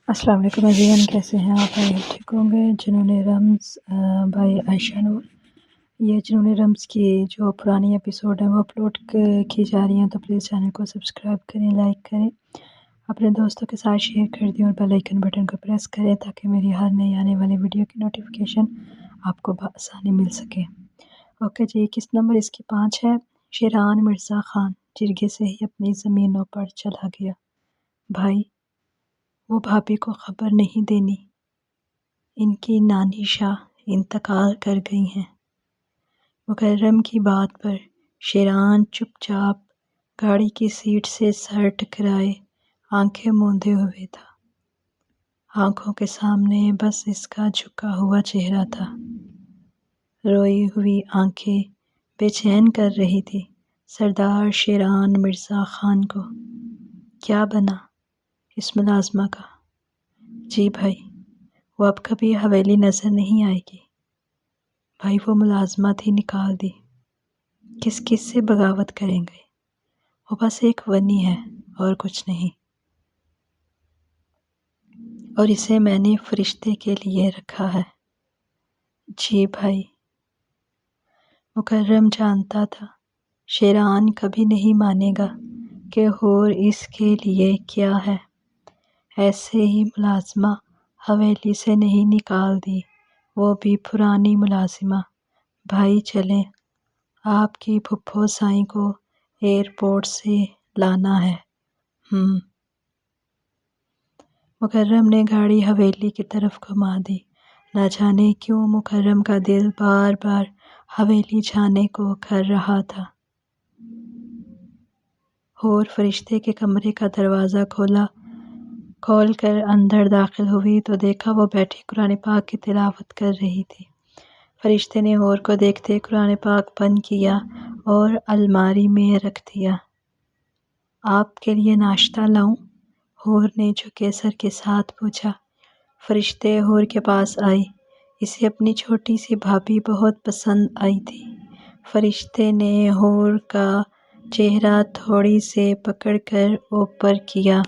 السلام علیکم ایوریون، کیسے ہیں آپ؟ آئی ٹھیک ہوں گے۔ جنون رمز بائی عائشہ نور۔ یہ جنون رمز کی جو پرانی ایپیسوڈ ہیں وہ اپلوڈ کی جا رہی ہیں، تو پلیز چینل کو سبسکرائب کریں، لائک کریں، اپنے دوستوں کے ساتھ شیئر کر دیں اور بیل آئیکن بٹن کو پریس کریں تاکہ میری ہر نئی آنے والی ویڈیو کی نوٹیفیکیشن آپ کو بآسانی مل سکے۔ اوکے جی، کس نمبر اس کی 5 ہے۔ شیران مرزا خان جرگے سے ہی اپنی زمینوں پر چلا گیا۔ بھائی، وہ بھابھی کو خبر نہیں دینی، ان کی نانی شاہ انتقال کر گئی ہیں۔ مکرم کی بات پر شیران چپ چاپ گاڑی کی سیٹ سے سر ٹکرائے آنکھیں موندے ہوئے تھا۔ آنکھوں کے سامنے بس اس کا جھکا ہوا چہرہ تھا۔ روئی ہوئی آنکھیں بے چین کر رہی تھی سردار شیران مرزا خان کو۔ کیا بنا اس ملازمہ کا؟ جی بھائی، وہ اب کبھی حویلی نظر نہیں آئے گی۔ بھائی، وہ ملازمت ہی نکال دی۔ کس کس سے بغاوت کریں گے؟ وہ بس ایک ونی ہے اور کچھ نہیں، اور اسے میں نے فرشتے کے لیے رکھا ہے۔ جی بھائی۔ مکرم جانتا تھا شیران کبھی نہیں مانے گا کہ حور اس کے لیے کیا ہے۔ ایسے ہی ملازمہ حویلی سے نہیں نکال دی، وہ بھی پرانی ملازمہ۔ بھائی چلیں، آپ کی پھپھو سائیں کو ایئرپورٹ سے لانا ہے۔ مکرم نے گاڑی حویلی کی طرف گھما دی۔ نہ جانے کیوں مکرم کا دل بار بار حویلی جانے کو کر رہا تھا۔ حور فرشتے کے کمرے کا دروازہ کھول کر اندر داخل ہوئی تو دیکھا وہ بیٹھی قرآن پاک کی تلاوت کر رہی تھی۔ فرشتے نے حور کو دیکھتے قرآن پاک بند کیا اور الماری میں رکھ دیا۔ آپ کے لیے ناشتہ لاؤں؟ حور نے جھکے سر کے ساتھ پوچھا۔ فرشتے حور کے پاس آئی۔ اسے اپنی چھوٹی سی بھابھی بہت پسند آئی تھی۔ فرشتے نے حور کا چہرہ تھوڑی سے پکڑ کر اوپر کیا۔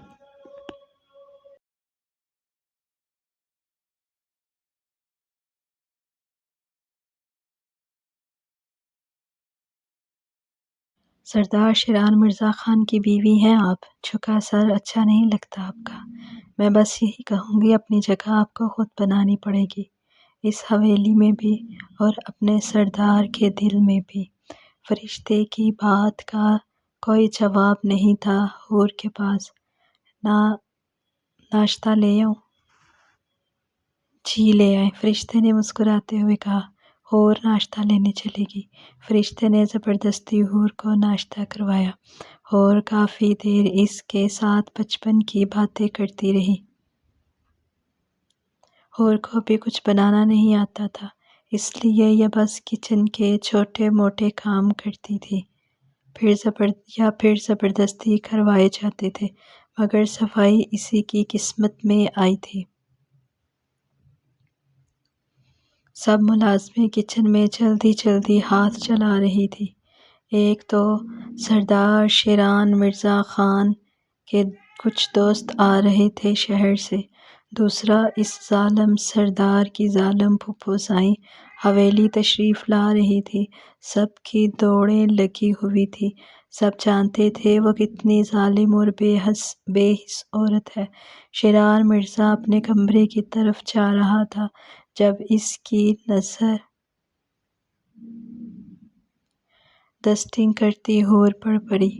سردار شیران مرزا خان کی بیوی ہیں آپ؟ جھکا سر۔ اچھا نہیں لگتا آپ کا؟ میں بس یہی کہوں گی، اپنی جگہ آپ کو خود بنانی پڑے گی، اس حویلی میں بھی اور اپنے سردار کے دل میں بھی۔ فرشتے کی بات کا کوئی جواب نہیں تھا حور کے پاس۔ ناشتہ لے آؤں؟ جی لے آئیں، فرشتے نے مسکراتے ہوئے کہا۔ حور ناشتہ لینے چلے گی۔ فرشتے نے زبردستی حور کو ناشتہ کروایا۔ حور کافی دیر اس کے ساتھ بچپن کی باتیں کرتی رہی۔ حور کو بھی کچھ بنانا نہیں آتا تھا، اس لیے یہ بس کچن کے چھوٹے موٹے کام کرتی تھی، پھر زبردستی کروائے جاتے تھے، مگر صفائی اسی کی قسمت میں آئی تھی۔ سب ملازمیں کچن میں جلدی جلدی ہاتھ چلا رہی تھی۔ ایک تو سردار شیران مرزا خان کے کچھ دوست آ رہے تھے شہر سے، دوسرا اس ظالم سردار کی ظالم پھپھو سائیں حویلی تشریف لا رہی تھی۔ سب کی دوڑیں لگی ہوئی تھی، سب جانتے تھے وہ کتنی ظالم اور بے حس عورت ہے۔ شیران مرزا اپنے کمرے کی طرف جا رہا تھا جب اس کی نظر ڈسٹنگ کرتی حور پر پڑی۔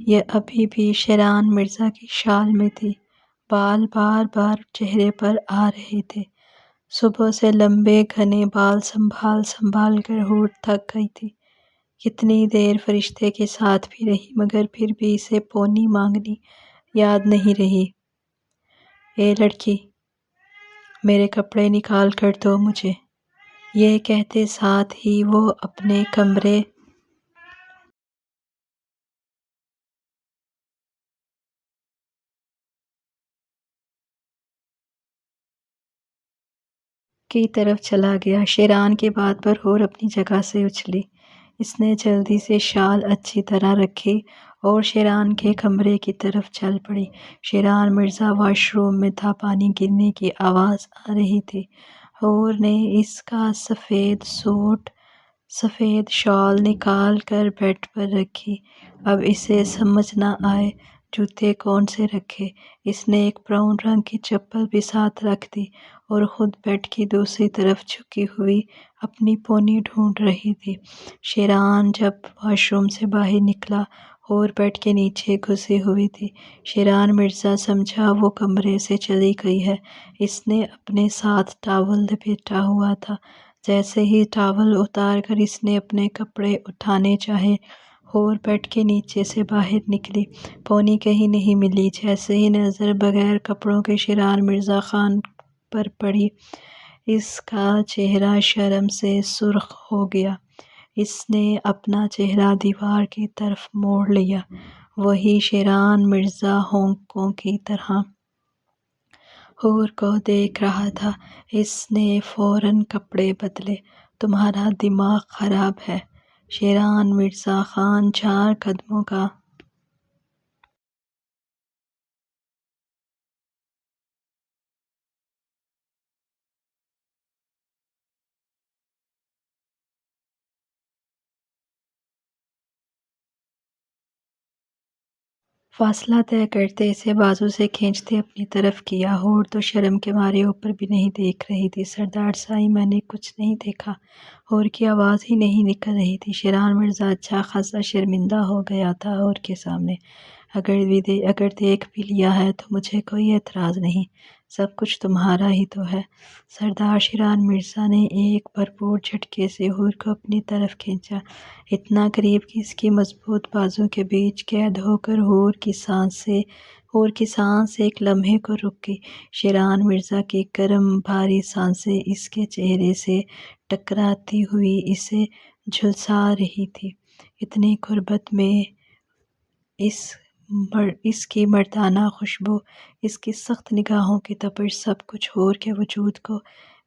یہ ابھی بھی شیران مرزا کی شال میں تھی، بال بار بار چہرے پر آ رہے تھے۔ صبح سے لمبے گھنے بال سنبھال کر حور تھک گئی تھی۔ کتنی دیر فرشتے کے ساتھ بھی رہی، مگر پھر بھی اسے پونی مانگنی یاد نہیں رہی۔ اے لڑکی، میرے کپڑے نکال کر دو مجھے۔ یہ کہتے ساتھ ہی وہ اپنے کمرے کی طرف چلا گیا۔ شیران کی بات پر حور اپنی جگہ سے اچھلی۔ اس نے جلدی سے شال اچھی طرح رکھی اور شیران کے کمرے کی طرف چل پڑی۔ شیران مرزا واش روم میں تھا، پانی گرنے کی آواز آ رہی تھی۔ حور نے اس کا سفید سوٹ، سفید شال نکال کر بیڈ پر رکھی۔ اب اسے سمجھ نہ آئے جوتے کون سے رکھے۔ اس نے ایک براؤن رنگ کی چپل بھی ساتھ رکھ دی اور خود بیڈ کی دوسری طرف جھکی ہوئی اپنی پونی ڈھونڈ رہی تھی۔ شیران جب واش روم سے باہر نکلا، حور بیڈ کے نیچے گھسی ہوئی تھی۔ شیران مرزا سمجھا وہ کمرے سے چلی گئی ہے۔ اس نے اپنے ساتھ ٹاول لپیٹا ہوا تھا۔ جیسے ہی ٹاول اتار کر اس نے اپنے کپڑے اٹھانے چاہے، حور بیڈ کے نیچے سے باہر نکلی۔ پونی کہیں نہیں ملی۔ جیسے ہی نظر بغیر کپڑوں کے شیران مرزا خان پر پڑی، اس کا چہرہ شرم سے سرخ ہو گیا۔ اس نے اپنا چہرہ دیوار کی طرف موڑ لیا۔ وہی شیران مرزا ہونکوں کی طرح حور کو دیکھ رہا تھا۔ اس نے فوراً کپڑے بدلے۔ تمہارا دماغ خراب ہے۔ شیران مرزا خان 4 قدموں کا فاصلہ طے کرتے، اسے بازو سے کھینچتے اپنی طرف کیا۔ حور تو شرم کے مارے اوپر بھی نہیں دیکھ رہی تھی۔ سردار صاحب، میں نے کچھ نہیں دیکھا۔ حور کی آواز ہی نہیں نکل رہی تھی۔ شیران مرزا اچھا خاصا شرمندہ ہو گیا تھا حور کے سامنے۔ اگر دیکھ بھی لیا ہے تو مجھے کوئی اعتراض نہیں، سب کچھ تمہارا ہی تو ہے۔ سردار شیران مرزا نے ایک بھرپور جھٹکے سے حور کو اپنی طرف کھینچا، اتنا قریب کہ اس کی مضبوط بازو کے بیچ قید ہو کر حور کی سانس ایک لمحے کو رک گئی۔ شیران مرزا کی گرم بھاری سانسیں اس کے چہرے سے ٹکراتی ہوئی اسے جھلسا رہی تھی۔ اتنی غربت میں اس کی مردانہ خوشبو، اس کی سخت نگاہوں کی تپش، سب کچھ حور کے وجود کو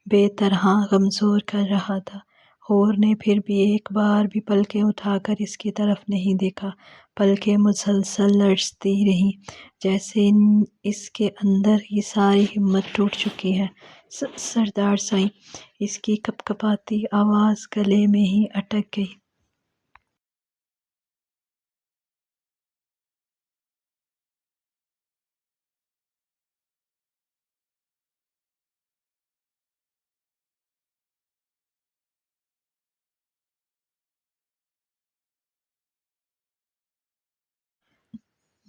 بے طرح کمزور کر رہا تھا۔ حور نے پھر بھی ایک بار بھی پلکیں اٹھا کر اس کی طرف نہیں دیکھا۔ پلکیں مسلسل لرزتی رہیں، جیسے اس کے اندر کی ساری ہمت ٹوٹ چکی ہے۔ سردار صاحب، اس کی کپکپاتی آواز گلے میں ہی اٹک گئی۔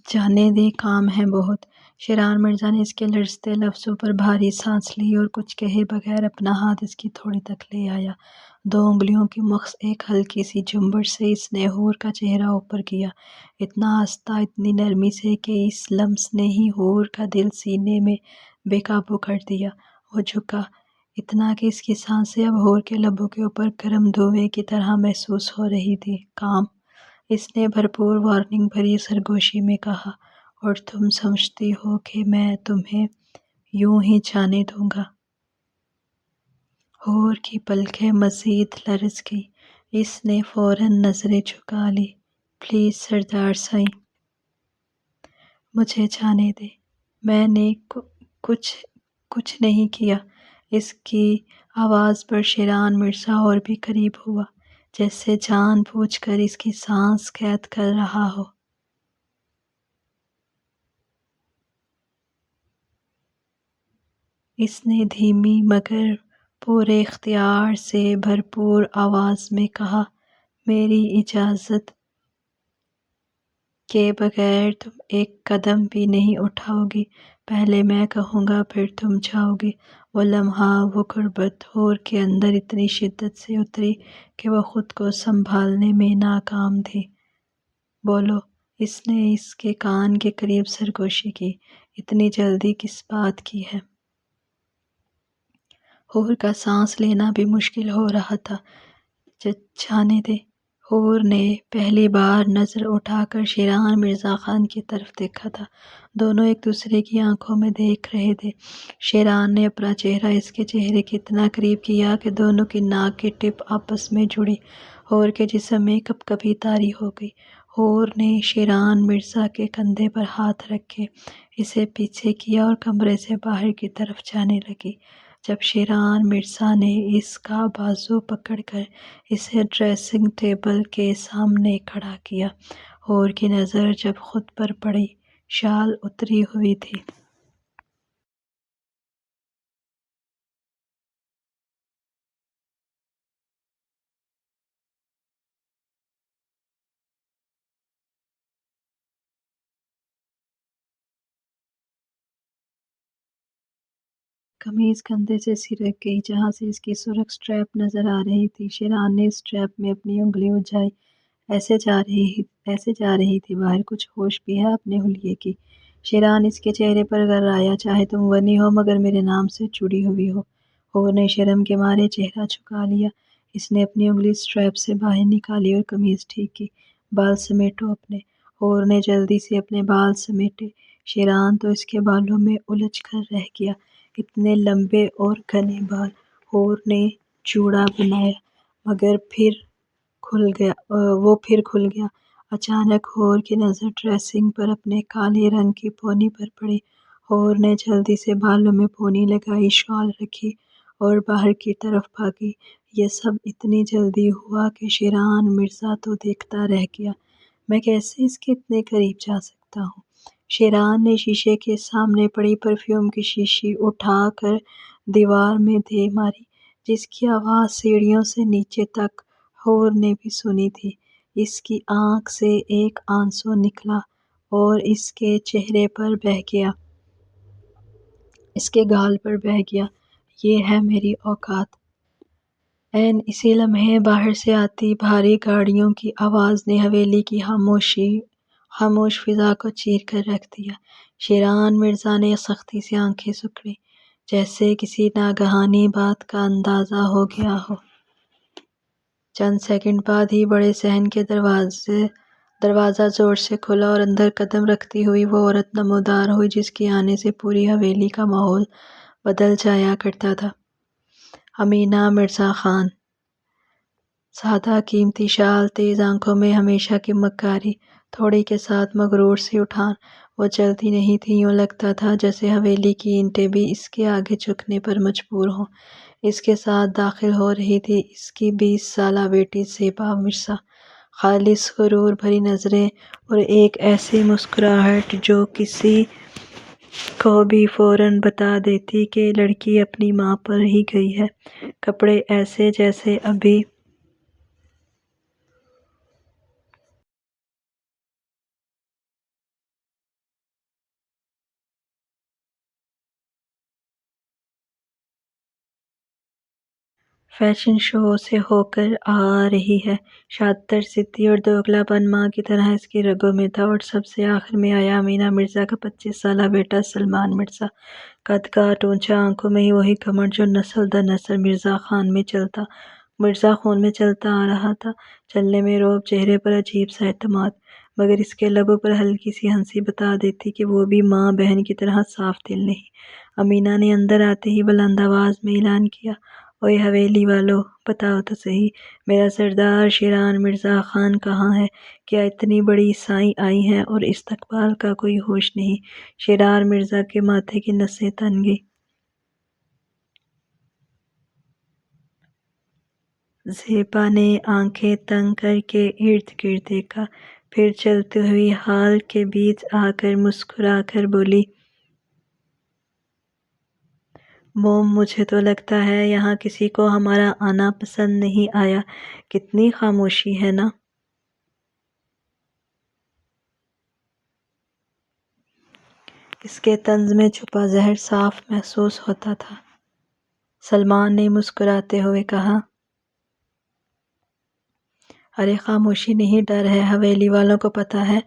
جانے دے، کام ہے بہت۔ شیران مرزا نے اس کے لرزتے لفظوں پر بھاری سانس لی اور کچھ کہے بغیر اپنا ہاتھ اس کی تھوڑی تک لے آیا۔ 2 انگلیوں کی مخص ایک ہلکی سی جنبش سے اس نے حور کا چہرہ اوپر کیا، اتنا آہستہ، اتنی نرمی سے کہ اس لمس نے ہی حور کا دل سینے میں بے قابو کر دیا۔ وہ جھکا، اتنا کہ اس کی سانسیں اب حور کے لبوں کے اوپر گرم دھویں کی طرح محسوس ہو رہی تھی۔ کام؟ اس نے بھرپور وارننگ بھری سرگوشی میں کہا، اور تم سمجھتی ہو کہ میں تمہیں یوں ہی جانے دوں گا؟ حور کی پلکیں مزید لرز گئیں۔ اس نے فوراً نظریں جھکا لیں۔ پلیز سردار صاحب، مجھے جانے دیں، میں نے کچھ نہیں کیا۔ اس کی آواز پر شیران مرزا اور بھی قریب ہوا، جیسے جان بوجھ کر اس کی سانس قید کر رہا ہو۔ اس نے دھیمی مگر پورے اختیار سے بھرپور آواز میں کہا، میری اجازت کے بغیر تم ایک قدم بھی نہیں اٹھاؤ گی۔ پہلے میں کہوں گا، پھر تم جاؤ گی۔ وہ لمحہ، وہ غربت حور کے اندر اتنی شدت سے اتری کہ وہ خود کو سنبھالنے میں ناکام تھی۔ بولو، اس نے اس کے کان کے قریب سرگوشی کی۔ اتنی جلدی کس بات کی ہے؟ حور کا سانس لینا بھی مشکل ہو رہا تھا۔ جانے دے۔ حور نے پہلی بار نظر اٹھا کر شیران مرزا خان کی طرف دیکھا تھا۔ دونوں ایک دوسرے کی آنکھوں میں دیکھ رہے تھے۔ شیران نے اپنا چہرہ اس کے چہرے کے اتنا قریب کیا کہ دونوں کی ناک کی ٹپ آپس میں جڑی۔ حور کے جسم میں کپکپی طاری ہو گئی۔ حور نے شیران مرزا کے کندھے پر ہاتھ رکھ کے اسے پیچھے کیا اور کمرے سے باہر کی طرف جانے لگی۔ جب شیران مرزا نے اس کا بازو پکڑ کر اسے ڈریسنگ ٹیبل کے سامنے کھڑا کیا، حور کی نظر جب خود پر پڑی، شال اتری ہوئی تھی۔ قمیض کندھے سے سرک گئی جہاں سے اس کی سرخ سٹریپ نظر آ رہی تھی۔ شیران نے سٹریپ میں اپنی انگلی الجھائی، ایسے جا رہی تھی باہر کچھ ہوش بھی ہے اپنے حلیے کی۔ شیران اس کے چہرے پر گررایا، چاہے تم غنی ہو مگر میرے نام سے جڑی ہوئی ہو۔ حور نے شرم کے مارے چہرہ جھکا لیا۔ اس نے اپنی انگلی سٹریپ سے باہر نکالی اور قمیض ٹھیک کی۔ بال سمیٹو اپنے۔ حور نے جلدی سے اپنے بال سمیٹے۔ شیران تو اس کے بالوں میں الجھ کر رہ گیا، اتنے لمبے اور گھنے بال۔ حور نے جوڑا بنایا مگر وہ پھر کھل گیا۔ اچانک حور کی نظر ڈریسنگ پر اپنے کالے رنگ کی پونی پر پڑی۔ حور نے جلدی سے بالوں میں پونی لگائی، شال رکھی اور باہر کی طرف بھاگی۔ یہ سب اتنی جلدی ہوا کہ شیران مرزا تو دیکھتا رہ گیا۔ میں کیسے اس کے اتنے قریب جا سکتا ہوں؟ شیران نے شیشے کے سامنے پڑی پرفیوم کی شیشی اٹھا کر دیوار میں دے ماری، جس کی آواز سیڑھیوں سے نیچے تک حور نے بھی سنی تھی۔ اس کی آنکھ سے ایک آنسو نکلا اور اس کے چہرے پر بہہ گیا، اس کے گال پر بہہ گیا۔ یہ ہے میری اوقات۔ عین اسی لمحے باہر سے آتی بھاری گاڑیوں کی آواز نے حویلی کی خاموش فضا کو چیر کر رکھ دیا۔ شیران مرزا نے سختی سے آنکھیں سکڑیں، جیسے کسی ناگہانی بات کا اندازہ ہو گیا ہو۔ چند سیکنڈ بعد ہی بڑے صحن کے دروازہ زور سے کھلا اور اندر قدم رکھتی ہوئی وہ عورت نمودار ہوئی جس کے آنے سے پوری حویلی کا ماحول بدل جایا کرتا تھا۔ امینہ مرزا خان۔ سادہ قیمتی شال، تیز آنکھوں میں ہمیشہ کی مکاری، تھوڑی کے ساتھ مغرور سی اٹھان۔ وہ چلتی نہیں تھی، یوں لگتا تھا جیسے حویلی کی اینٹیں بھی اس کے آگے جھکنے پر مجبور ہوں۔ اس کے ساتھ داخل ہو رہی تھی اس کی 20 سالہ بیٹی زیبا مرزا، خالص غرور بھری نظریں اور ایک ایسی مسکراہٹ جو کسی کو بھی فوراً بتا دیتی کہ لڑکی اپنی ماں پر ہی گئی ہے۔ کپڑے ایسے جیسے ابھی فیشن شو سے ہو کر آ رہی ہے۔ شاطر، ضدی اور دوگلا پن ماں کی طرح اس کی رگوں میں تھا۔ اور سب سے آخر میں آیا امینہ مرزا کا 25 سالہ بیٹا سلمان مرزا، قد کاٹ، اونچا، آنکھوں میں ہی وہی گھمنڈ جو نسل در نسل مرزا خون میں چلتا آ رہا تھا۔ چلنے میں رعب، چہرے پر عجیب سا اعتماد، مگر اس کے لبوں پر ہلکی سی ہنسی بتا دیتی کہ وہ بھی ماں بہن کی طرح صاف دل نہیں۔ امینہ نے اندر آتے ہی بلند آواز میں اعلان کیا، اوئے حویلی والو، بتاؤ تو صحیح، میرا سردار شیران مرزا خان کہاں ہے؟ کیا اتنی بڑی سائیں آئی ہیں اور استقبال کا کوئی ہوش نہیں؟ شیران مرزا کے ماتھے کی نسیں تن گئی۔ زیبا نے آنکھیں تنگ کر کے ارد گرد دیکھا، پھر چلتی ہوئی ہال کے بیچ آ کر مسکرا کر بولی، موم، مجھے تو لگتا ہے یہاں کسی کو ہمارا آنا پسند نہیں آیا۔ کتنی خاموشی ہے نا؟ اس کے طنز میں چھپا زہر صاف محسوس ہوتا تھا۔ سلمان نے مسکراتے ہوئے کہا، ارے خاموشی نہیں، ڈر ہے، حویلی والوں کو پتہ ہے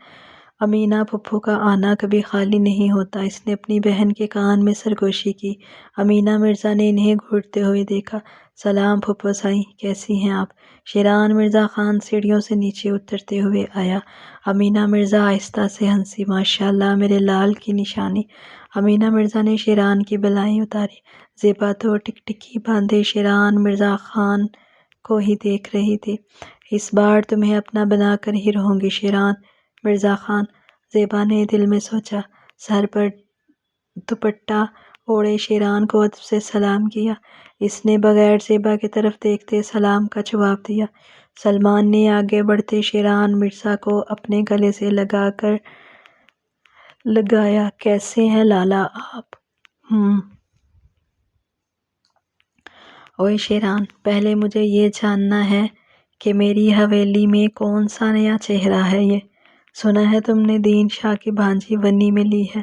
امینہ پھپھو کا آنا کبھی خالی نہیں ہوتا۔ اس نے اپنی بہن کے کان میں سرگوشی کی۔ امینہ مرزا نے انہیں گھورتے ہوئے دیکھا۔ سلام پھپھو سائیں، کیسی ہیں آپ؟ شیران مرزا خان سیڑھیوں سے نیچے اترتے ہوئے آیا۔ امینہ مرزا آہستہ سے ہنسی، ماشاءاللہ، میرے لال کی نشانی۔ امینہ مرزا نے شیران کی بالائیں اتاری۔ زیبا تو ٹکٹکی باندھے شیران مرزا خان کو ہی دیکھ رہی تھی۔ اس بار تمہیں اپنا بنا کر ہی رہوں گی شیران مرزا خان، زیبا نے دل میں سوچا۔ سر پر دوپٹہ اوڑھے شیران کو ادب سے سلام کیا۔ اس نے بغیر زیبا کی طرف دیکھتے سلام کا جواب دیا۔ سلمان نے آگے بڑھتے شیران مرزا کو اپنے گلے سے لگایا۔ کیسے ہیں لالا آپ؟ اوئے شیران، پہلے مجھے یہ جاننا ہے کہ میری حویلی میں کون سا نیا چہرہ ہے یہ؟ سنا ہے تم نے دین شاہ کی بھانجی ونی میں لی ہے۔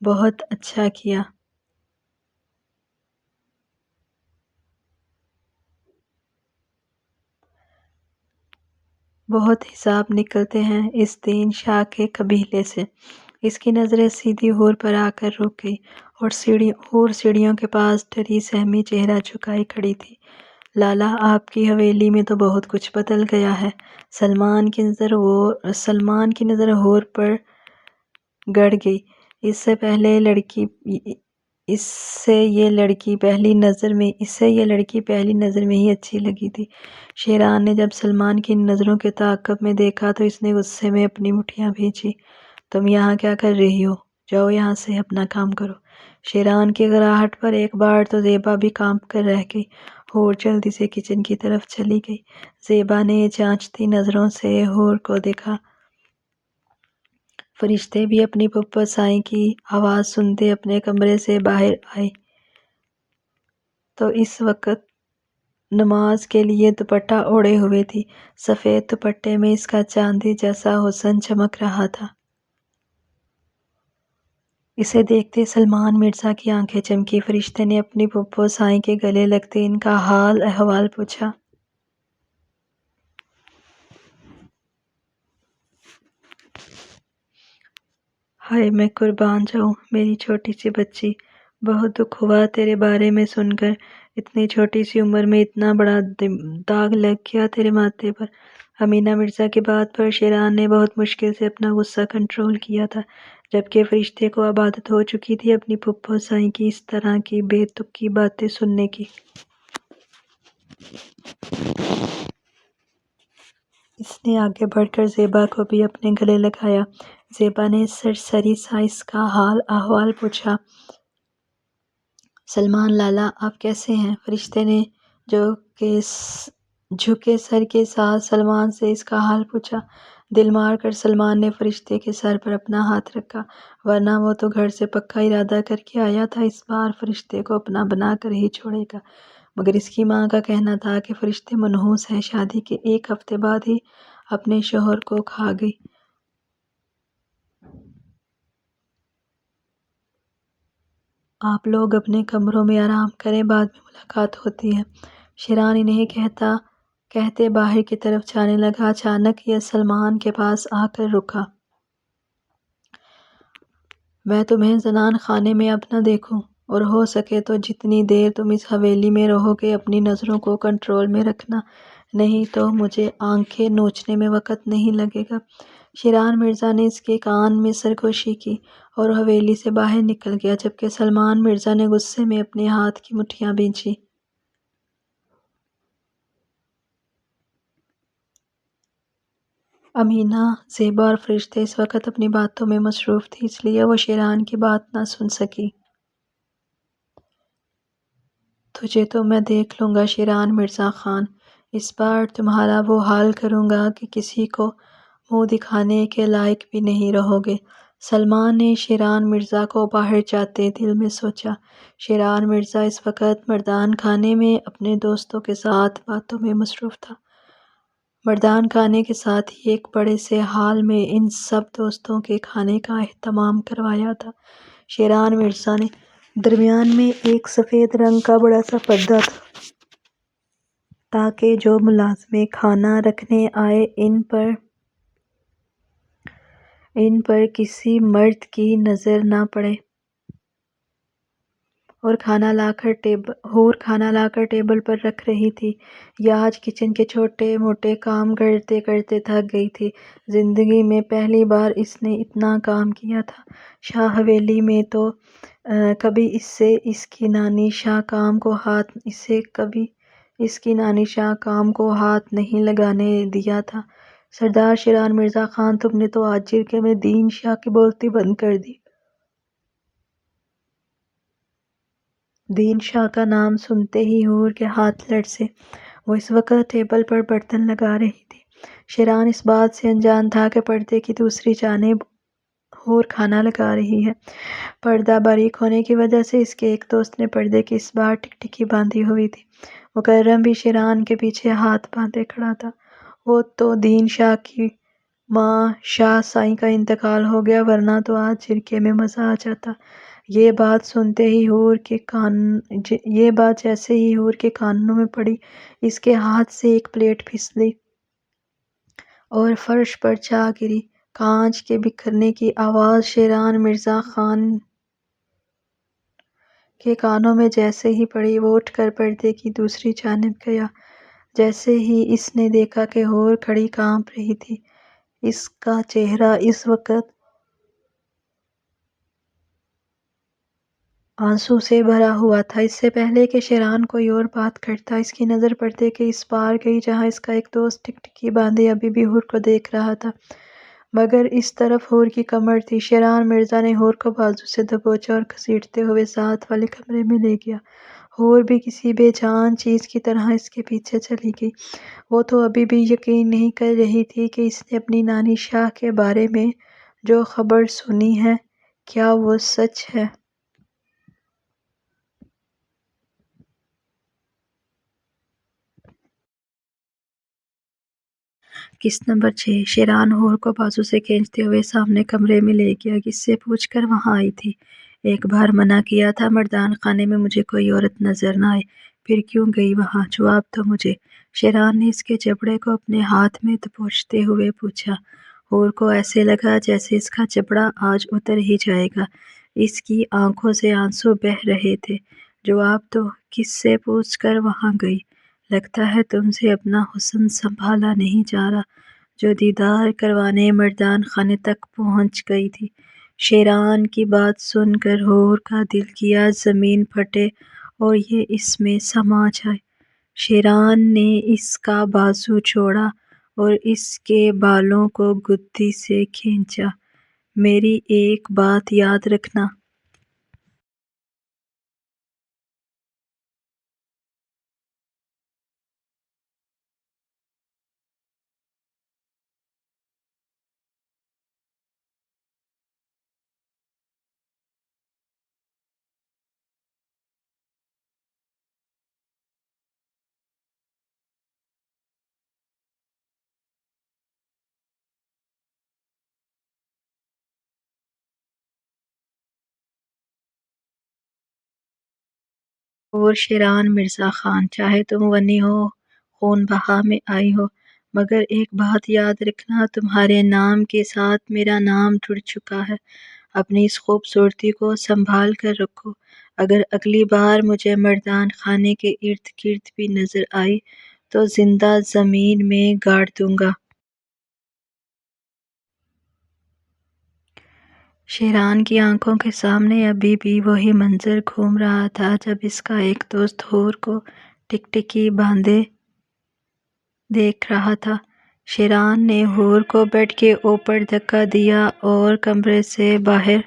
بہت اچھا کیا۔ بہت حساب نکلتے ہیں اس دین شاہ کے قبیلے سے۔ اس کی نظریں سیدھی حور پر آ کر رک گئی اور سیڑھیوں کے پاس ڈری سہمی چہرہ جھکائے کھڑی تھی۔ لالا آپ کی حویلی میں تو بہت کچھ بدل گیا ہے۔ سلمان کی نظر حور پر گڑ گئی۔ اس سے یہ لڑکی پہلی نظر میں ہی اچھی لگی تھی۔ شیران نے جب سلمان کی نظروں کے تعاقب میں دیکھا تو اس نے غصے میں اپنی مٹھیاں بھینجی۔ تم یہاں کیا کر رہی ہو؟ جاؤ یہاں سے اپنا کام کرو۔ شیران کی گراہٹ پر ایک بار تو زیبا بھی کانپ کر رہ گئی۔ حور جلدی سے کچن کی طرف چلی گئی۔ زیبا نے جانچتی نظروں سے حور کو دیکھا۔ فرشتے بھی اپنی پھپھو سائیں کی آواز سنتے اپنے کمرے سے باہر آئے تو اس وقت نماز کے لیے دوپٹہ اوڑھے ہوئے تھی۔ سفید دوپٹے میں اس کا چاندی جیسا حسن چمک رہا تھا۔ اسے دیکھتے سلمان مرزا کی آنکھیں چمکی۔ فرشتے نے اپنی پھپھو سائیں کے گلے لگتے ان کا حال احوال پوچھا۔ ہائے میں قربان جاؤں میری چھوٹی سی بچی، بہت دکھ ہوا تیرے بارے میں سن کر۔ اتنی چھوٹی سی عمر میں اتنا بڑا داغ لگ گیا تیرے ماتھے پر۔ امینا مرزا کی بات پر شیران نے بہت مشکل سے اپنا غصہ کنٹرول کیا تھا، جبکہ فرشتے کو اب عادت ہو چکی تھی اپنی پھپھو سائیں کی اس طرح کی بے تکی باتیں سننے کی۔ اس نے آگے بڑھ کر زیبا کو بھی اپنے گلے لگایا۔ زیبا نے سرسری سا اس کا حال احوال پوچھا۔ سلمان لالا آپ کیسے ہیں؟ فرشتے نے جھکے سر کے ساتھ سلمان سے اس کا حال پوچھا۔ دل مار کر سلمان نے فرشتے کے سر پر اپنا ہاتھ رکھا، ورنہ وہ تو گھر سے پکا ارادہ کر کے آیا تھا اس بار فرشتے کو اپنا بنا کر ہی چھوڑے گا، مگر اس کی ماں کا کہنا تھا کہ فرشتے منحوس ہے۔ شادی کے ایک ہفتے بعد ہی اپنے شوہر کو کھا گئی۔ آپ لوگ اپنے کمروں میں آرام کریں، بعد میں ملاقات ہوتی ہے۔ شیران انہیں کہتے باہر کی طرف جانے لگا۔ اچانک یہ سلمان کے پاس آ کر رکا۔ میں تمہیں زنان خانے میں اب نہ دیکھوں، اور ہو سکے تو جتنی دیر تم اس حویلی میں رہو گے اپنی نظروں کو کنٹرول میں رکھنا، نہیں تو مجھے آنکھیں نوچنے میں وقت نہیں لگے گا۔ شیران مرزا نے اس کے کان میں سرگوشی کی اور حویلی سے باہر نکل گیا، جبکہ سلمان مرزا نے غصے میں اپنے ہاتھ کی مٹھیاں بھینجی۔ امینا، زیبا اور فرشتے اس وقت اپنی باتوں میں مصروف تھی، اس لیے وہ شیران کی بات نہ سن سکی۔ تجھے تو میں دیکھ لوں گا شیران مرزا خان، اس بار تمہارا وہ حال کروں گا کہ کسی کو منہ دکھانے کے لائق بھی نہیں رہو گے۔ سلمان نے شیران مرزا کو باہر جاتے دل میں سوچا۔ شیران مرزا اس وقت مردان خانے میں اپنے دوستوں کے ساتھ باتوں میں مصروف تھا۔ مردان خانے کے ساتھ ہی ایک بڑے سے ہال میں ان سب دوستوں کے کھانے کا اہتمام کروایا تھا۔ شیران مرزا نے درمیان میں ایک سفید رنگ کا بڑا سا پردہ تھا تاکہ جو ملازمے کھانا رکھنے آئے ان پر کسی مرد کی نظر نہ پڑے، اور کھانا لا کر ٹیبل پر رکھ رہی تھی۔ یہ آج کچن کے چھوٹے موٹے کام کرتے کرتے تھک گئی تھی۔ زندگی میں پہلی بار اس نے اتنا کام کیا تھا۔ شاہ حویلی میں تو کبھی اس کی نانی شاہ کام کو ہاتھ اس کی نانی شاہ کام کو ہاتھ نہیں لگانے دیا تھا۔ سردار شیران مرزا خان، تم نے تو آج جرگے میں دین شاہ کی بولتی بند کر دی۔ دین شاہ کا نام سنتے ہی حور کے ہاتھ لرزے۔ وہ اس وقت ٹیبل پر برتن لگا رہی تھی۔ شیران اس بات سے انجان تھا کہ پردے کی دوسری جانب حور کھانا لگا رہی ہے۔ پردہ باریک ہونے کی وجہ سے اس کے ایک دوست نے پردے کی اس بار ٹکٹکی باندھی ہوئی تھی۔ مکرم بھی شیران کے پیچھے ہاتھ باندھے کھڑا تھا۔ وہ تو دین شاہ کی ماں شاہ سائیں کا انتقال ہو گیا، ورنہ تو آج جرگے میں مزہ آ جاتا۔ یہ بات جیسے ہی حور کے کانوں میں پڑی، اس کے ہاتھ سے ایک پلیٹ پھسلی اور فرش پر جا گری۔ کانچ کے بکھرنے کی آواز شیران مرزا خان کے کانوں میں جیسے ہی پڑی، وہ اٹھ کر پردے کی دوسری جانب گیا۔ جیسے ہی اس نے دیکھا کہ حور کھڑی کانپ رہی تھی، اس کا چہرہ اس وقت آنسو سے بھرا ہوا تھا۔ اس سے پہلے کہ شیران کوئی اور بات کرتا، اس کی نظر پردے کے اس پار گئی جہاں اس کا ایک دوست ٹکٹکی باندھے ابھی بھی حور کو دیکھ رہا تھا، مگر اس طرف حور کی کمر تھی۔ شیران مرزا نے حور کو بازو سے دبوچا اور گھسیٹتے ہوئے ساتھ والے کمرے میں لے گیا۔ حور بھی کسی بے جان چیز کی طرح اس کے پیچھے چلی گئی۔ وہ تو ابھی بھی یقین نہیں کر رہی تھی کہ اس نے اپنی نانی شاہ کے بارے میں جو خبر سنی ہے، کیا وہ سچ ہے؟ قسط نمبر 6۔ شیران حور کو بازو سے کھینچتے ہوئے سامنے کمرے میں لے گیا۔ کس سے پوچھ کر وہاں آئی تھی؟ ایک بار منع کیا تھا مردان خانے میں مجھے کوئی عورت نظر نہ آئے، پھر کیوں گئی وہاں؟ جواب دو مجھے۔ شیران نے اس کے جبڑے کو اپنے ہاتھ میں دبوچتے ہوئے پوچھا۔ حور کو ایسے لگا جیسے اس کا جبڑا آج اتر ہی جائے گا۔ اس کی آنکھوں سے آنسو بہہ رہے تھے۔ جواب دو، کس سے پوچھ کر وہاں گئی؟ لگتا ہے تم سے اپنا حسن سنبھالا نہیں جا رہا، جو دیدار کروانے مردان خانے تک پہنچ گئی تھی۔ شیران کی بات سن کر حور کا دل کیا زمین پھٹے اور یہ اس میں سما جائے۔ شیران نے اس کا بازو چھوڑا اور اس کے بالوں کو گدی سے کھینچا۔ میری ایک بات یاد رکھنا۔ اور شیران مرزا خان، چاہے تم غنی ہو، خون بہا میں آئی ہو، مگر ایک بات یاد رکھنا، تمہارے نام کے ساتھ میرا نام جڑ چکا ہے۔ اپنی اس خوبصورتی کو سنبھال کر رکھو۔ اگر اگلی بار مجھے مردان خانے کے ارد گرد بھی نظر آئی تو زندہ زمین میں گاڑ دوں گا۔ شیران کی آنکھوں کے سامنے ابھی بھی وہی منظر گھوم رہا تھا جب اس کا ایک دوست حور کو ٹکٹکی باندھے دیکھ رہا تھا۔ شیران نے حور کو بیڈ کے اوپر دھکا دیا اور کمرے سے باہر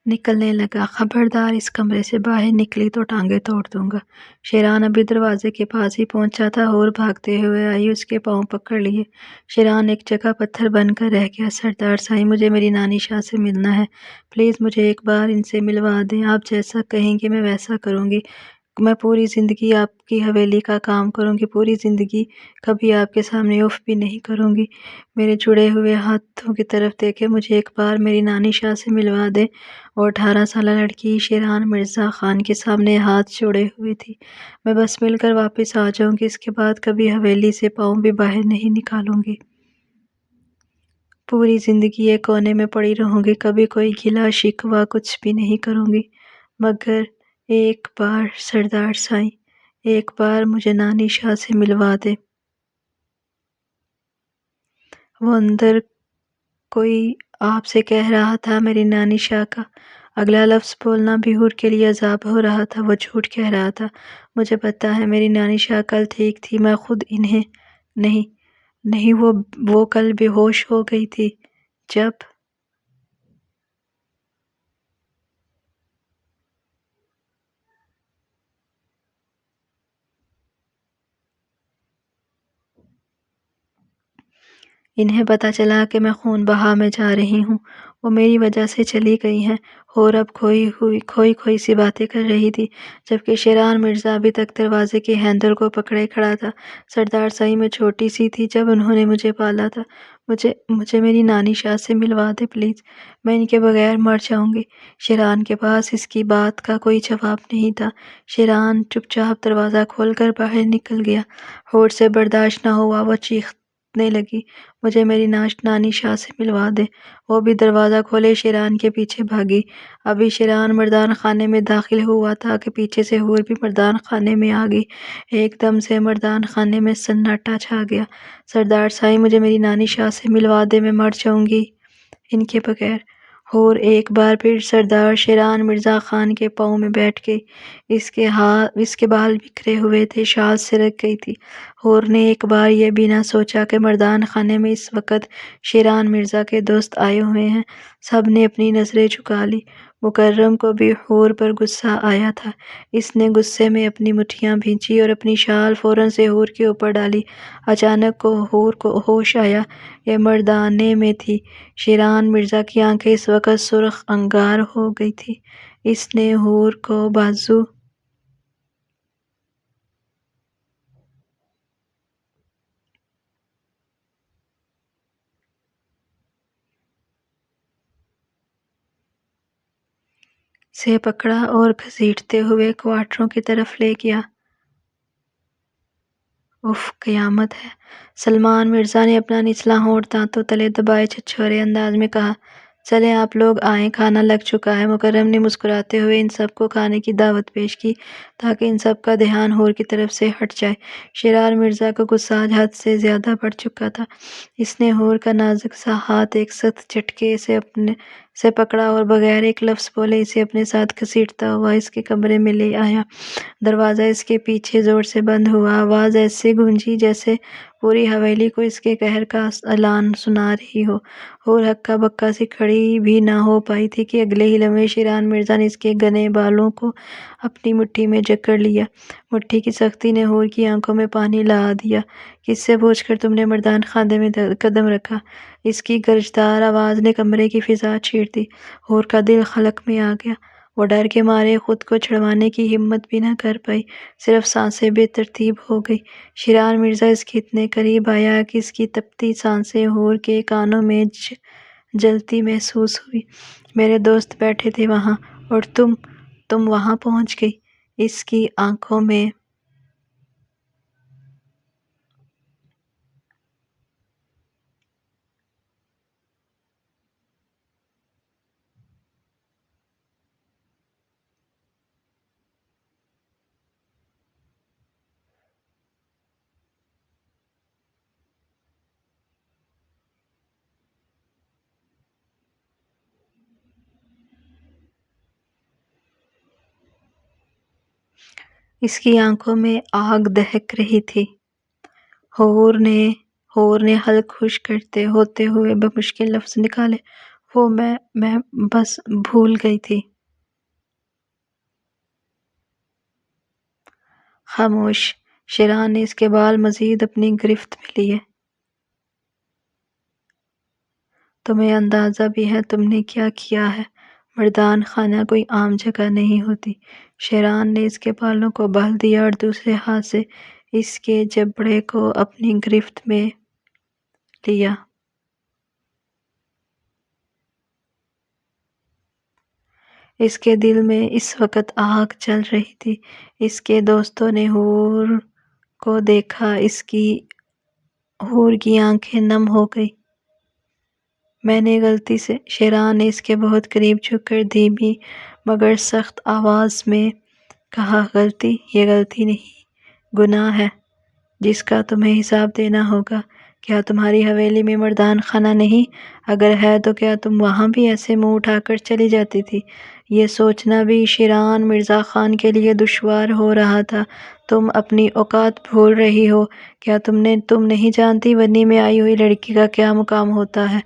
نکلنے لگا۔ خبردار، اس کمرے سے باہر نکلی تو ٹانگیں توڑ دوں گا۔ شیران ابھی دروازے کے پاس ہی پہنچا تھا، حور بھاگتے ہوئے آئی، اس کے پاؤں پکڑ لیے۔ شیران ایک جگہ پتھر بن کر رہ گیا۔ سردار سائیں، مجھے میری نانی شاہ سے ملنا ہے، پلیز مجھے ایک بار ان سے ملوا دیں۔ آپ جیسا کہیں گے میں ویسا کروں گی۔ میں پوری زندگی آپ کی حویلی کا کام کروں گی، پوری زندگی کبھی آپ کے سامنے اف بھی نہیں کروں گی۔ میرے جڑے ہوئے ہاتھوں کی طرف دیکھے، مجھے ایک بار میری نانی شاہ سے ملوا دے۔ وہ 18 سالہ لڑکی شیران مرزا خان کے سامنے ہاتھ جوڑے ہوئے تھی۔ میں بس مل کر واپس آ جاؤں گی، اس کے بعد کبھی حویلی سے پاؤں بھی باہر نہیں نکالوں گی۔ پوری زندگی ایک کونے میں پڑی رہوں گی، کبھی کوئی گلہ شکوہ کچھ بھی نہیں کروں گی۔ مگر ایک بار سردار سائیں، ایک بار مجھے نانی شاہ سے ملوا دے۔ وہ اندر کوئی آپ سے کہہ رہا تھا، میری نانی شاہ کا اگلا لفظ بولنا بھی حور کے لیے عذاب ہو رہا تھا۔ وہ جھوٹ کہہ رہا تھا، مجھے پتا ہے میری نانی شاہ کل ٹھیک تھی، میں خود انہیں نہیں وہ کل بے ہوش ہو گئی تھی جب انہیں پتا چلا کہ میں خون بہا میں جا رہی ہوں۔ وہ میری وجہ سے چلی گئی ہیں۔ اور اب کھوئی سی باتیں کر رہی تھی، جبکہ شیران مرزا ابھی تک دروازے کے ہینڈل کو پکڑے کھڑا تھا۔ سردار سائیں میں چھوٹی سی تھی جب انہوں نے مجھے پالا تھا۔ مجھے میری نانی شاہ سے ملوا دے پلیز، میں ان کے بغیر مر جاؤں گی۔ شیران کے پاس اس کی بات کا کوئی جواب نہیں تھا۔ شیران چپ چاپ دروازہ کھول کر باہر نکل گیا۔ حور سے برداشت نہ ہوا، وہ چیخنے لگی، مجھے میری نانی شاہ سے ملوا دے۔ وہ بھی دروازہ کھولے شیران کے پیچھے بھاگی۔ ابھی شیران مردان خانے میں داخل ہوا تھا کہ پیچھے سے حور بھی مردان خانے میں آ گئی۔ ایک دم سے مردان خانے میں سناٹا چھا گیا۔ سردار سائیں، مجھے میری نانی شاہ سے ملوا دے، میں مر جاؤں گی ان کے بغیر۔ حور ایک بار پھر سردار شیران مرزا خان کے پاؤں میں بیٹھ گئی۔ اس کے بال بکھرے ہوئے تھے، شال سرک گئی تھی۔ حور نے ایک بار یہ بھی نہ سوچا کہ مردان خانے میں اس وقت شیران مرزا کے دوست آئے ہوئے ہیں۔ سب نے اپنی نظریں جھکا لی۔ مکرم کو بھی حور پر غصہ آیا تھا۔ اس نے غصے میں اپنی مٹھیاں بھینچی اور اپنی شال فوراً سے حور کے اوپر ڈالی۔ اچانک حور کو ہوش آیا، یہ مردانے میں تھی۔ شیران مرزا کی آنکھیں اس وقت سرخ انگار ہو گئی تھی۔ اس نے حور کو بازو سے پکڑا اور گھسیٹتے ہوئے کوارٹروں کی طرف لے گیا۔ اف، قیامت ہے! سلمان مرزا نے اپنا نچلا ہونٹ دانتوں تلے دبائے چھچھورے انداز میں کہا، چلیں آپ لوگ آئیں، کھانا لگ چکا ہے۔ مکرم نے مسکراتے ہوئے ان سب کو کھانے کی دعوت پیش کی تاکہ ان سب کا دھیان حور کی طرف سے ہٹ جائے۔ شیران مرزا کا غصہ آج حد سے زیادہ بڑھ چکا تھا۔ اس نے حور کا نازک سا ہاتھ ایک سخت جھٹکے سے پکڑا اور بغیر ایک لفظ بولے اسے اپنے ساتھ گھسیٹتا ہوا اس کے کمرے میں لے آیا۔ دروازہ اس کے پیچھے زور سے بند ہوا۔ آواز ایسے گونجی جیسے پوری حویلی کو اس کے قہر کا اعلان سنا رہی ہو۔ حور ہکا بکا سی کھڑی بھی نہ ہو پائی تھی کہ اگلے ہی لمحے شیران مرزا نے اس کے گھنے بالوں کو اپنی مٹھی میں جکڑ لیا۔ مٹھی کی سختی نے حور کی آنکھوں میں پانی لا دیا۔ کس سے پوچھ کر تم نے مردان خانے میں قدم رکھا؟ اس کی گرجدار آواز نے کمرے کی فضا چیر دی۔ حور کا دل خلق میں آ گیا۔ وہ ڈر کے مارے خود کو چھڑوانے کی ہمت بھی نہ کر پائی، صرف سانسیں بے ترتیب ہو گئی۔ شیران مرزا اس کے اتنے قریب آیا کہ اس کی تپتی سانسیں حور کے کانوں میں جلتی محسوس ہوئی۔ میرے دوست بیٹھے تھے وہاں اور تم وہاں پہنچ گئی۔ اس کی آنکھوں میں آگ دہک رہی تھی۔ حور نے حلق خشک کرتے ہوتے ہوئے بمشکل لفظ نکالے، وہ میں بس بھول گئی تھی۔ خاموش! شیران نے اس کے بال مزید اپنی گرفت میں لیے۔ تمہیں اندازہ بھی ہے تم نے کیا کیا ہے؟ مردان خانہ کوئی عام جگہ نہیں ہوتی۔ شیران نے اس کے بالوں کو بہل دیا اور دوسرے ہاتھ سے اس کے جبڑے کو اپنی گرفت میں لیا۔ اس کے دل میں اس وقت آگ جل رہی تھی۔ اس کے دوستوں نے حور کو دیکھا، حور کی آنکھیں نم ہو گئی۔ میں نے غلطی سے، شیران نے اس کے بہت قریب جھک کر دھیمی مگر سخت آواز میں کہا، غلطی؟ یہ غلطی نہیں، گناہ ہے جس کا تمہیں حساب دینا ہوگا۔ کیا تمہاری حویلی میں مردان خانہ نہیں؟ اگر ہے تو کیا تم وہاں بھی ایسے منہ اٹھا کر چلی جاتی تھی؟ یہ سوچنا بھی شیران مرزا خان کے لیے دشوار ہو رہا تھا۔ تم اپنی اوقات بھول رہی ہو۔ کیا تم نہیں جانتی ونی میں آئی ہوئی لڑکی کا کیا مقام ہوتا ہے؟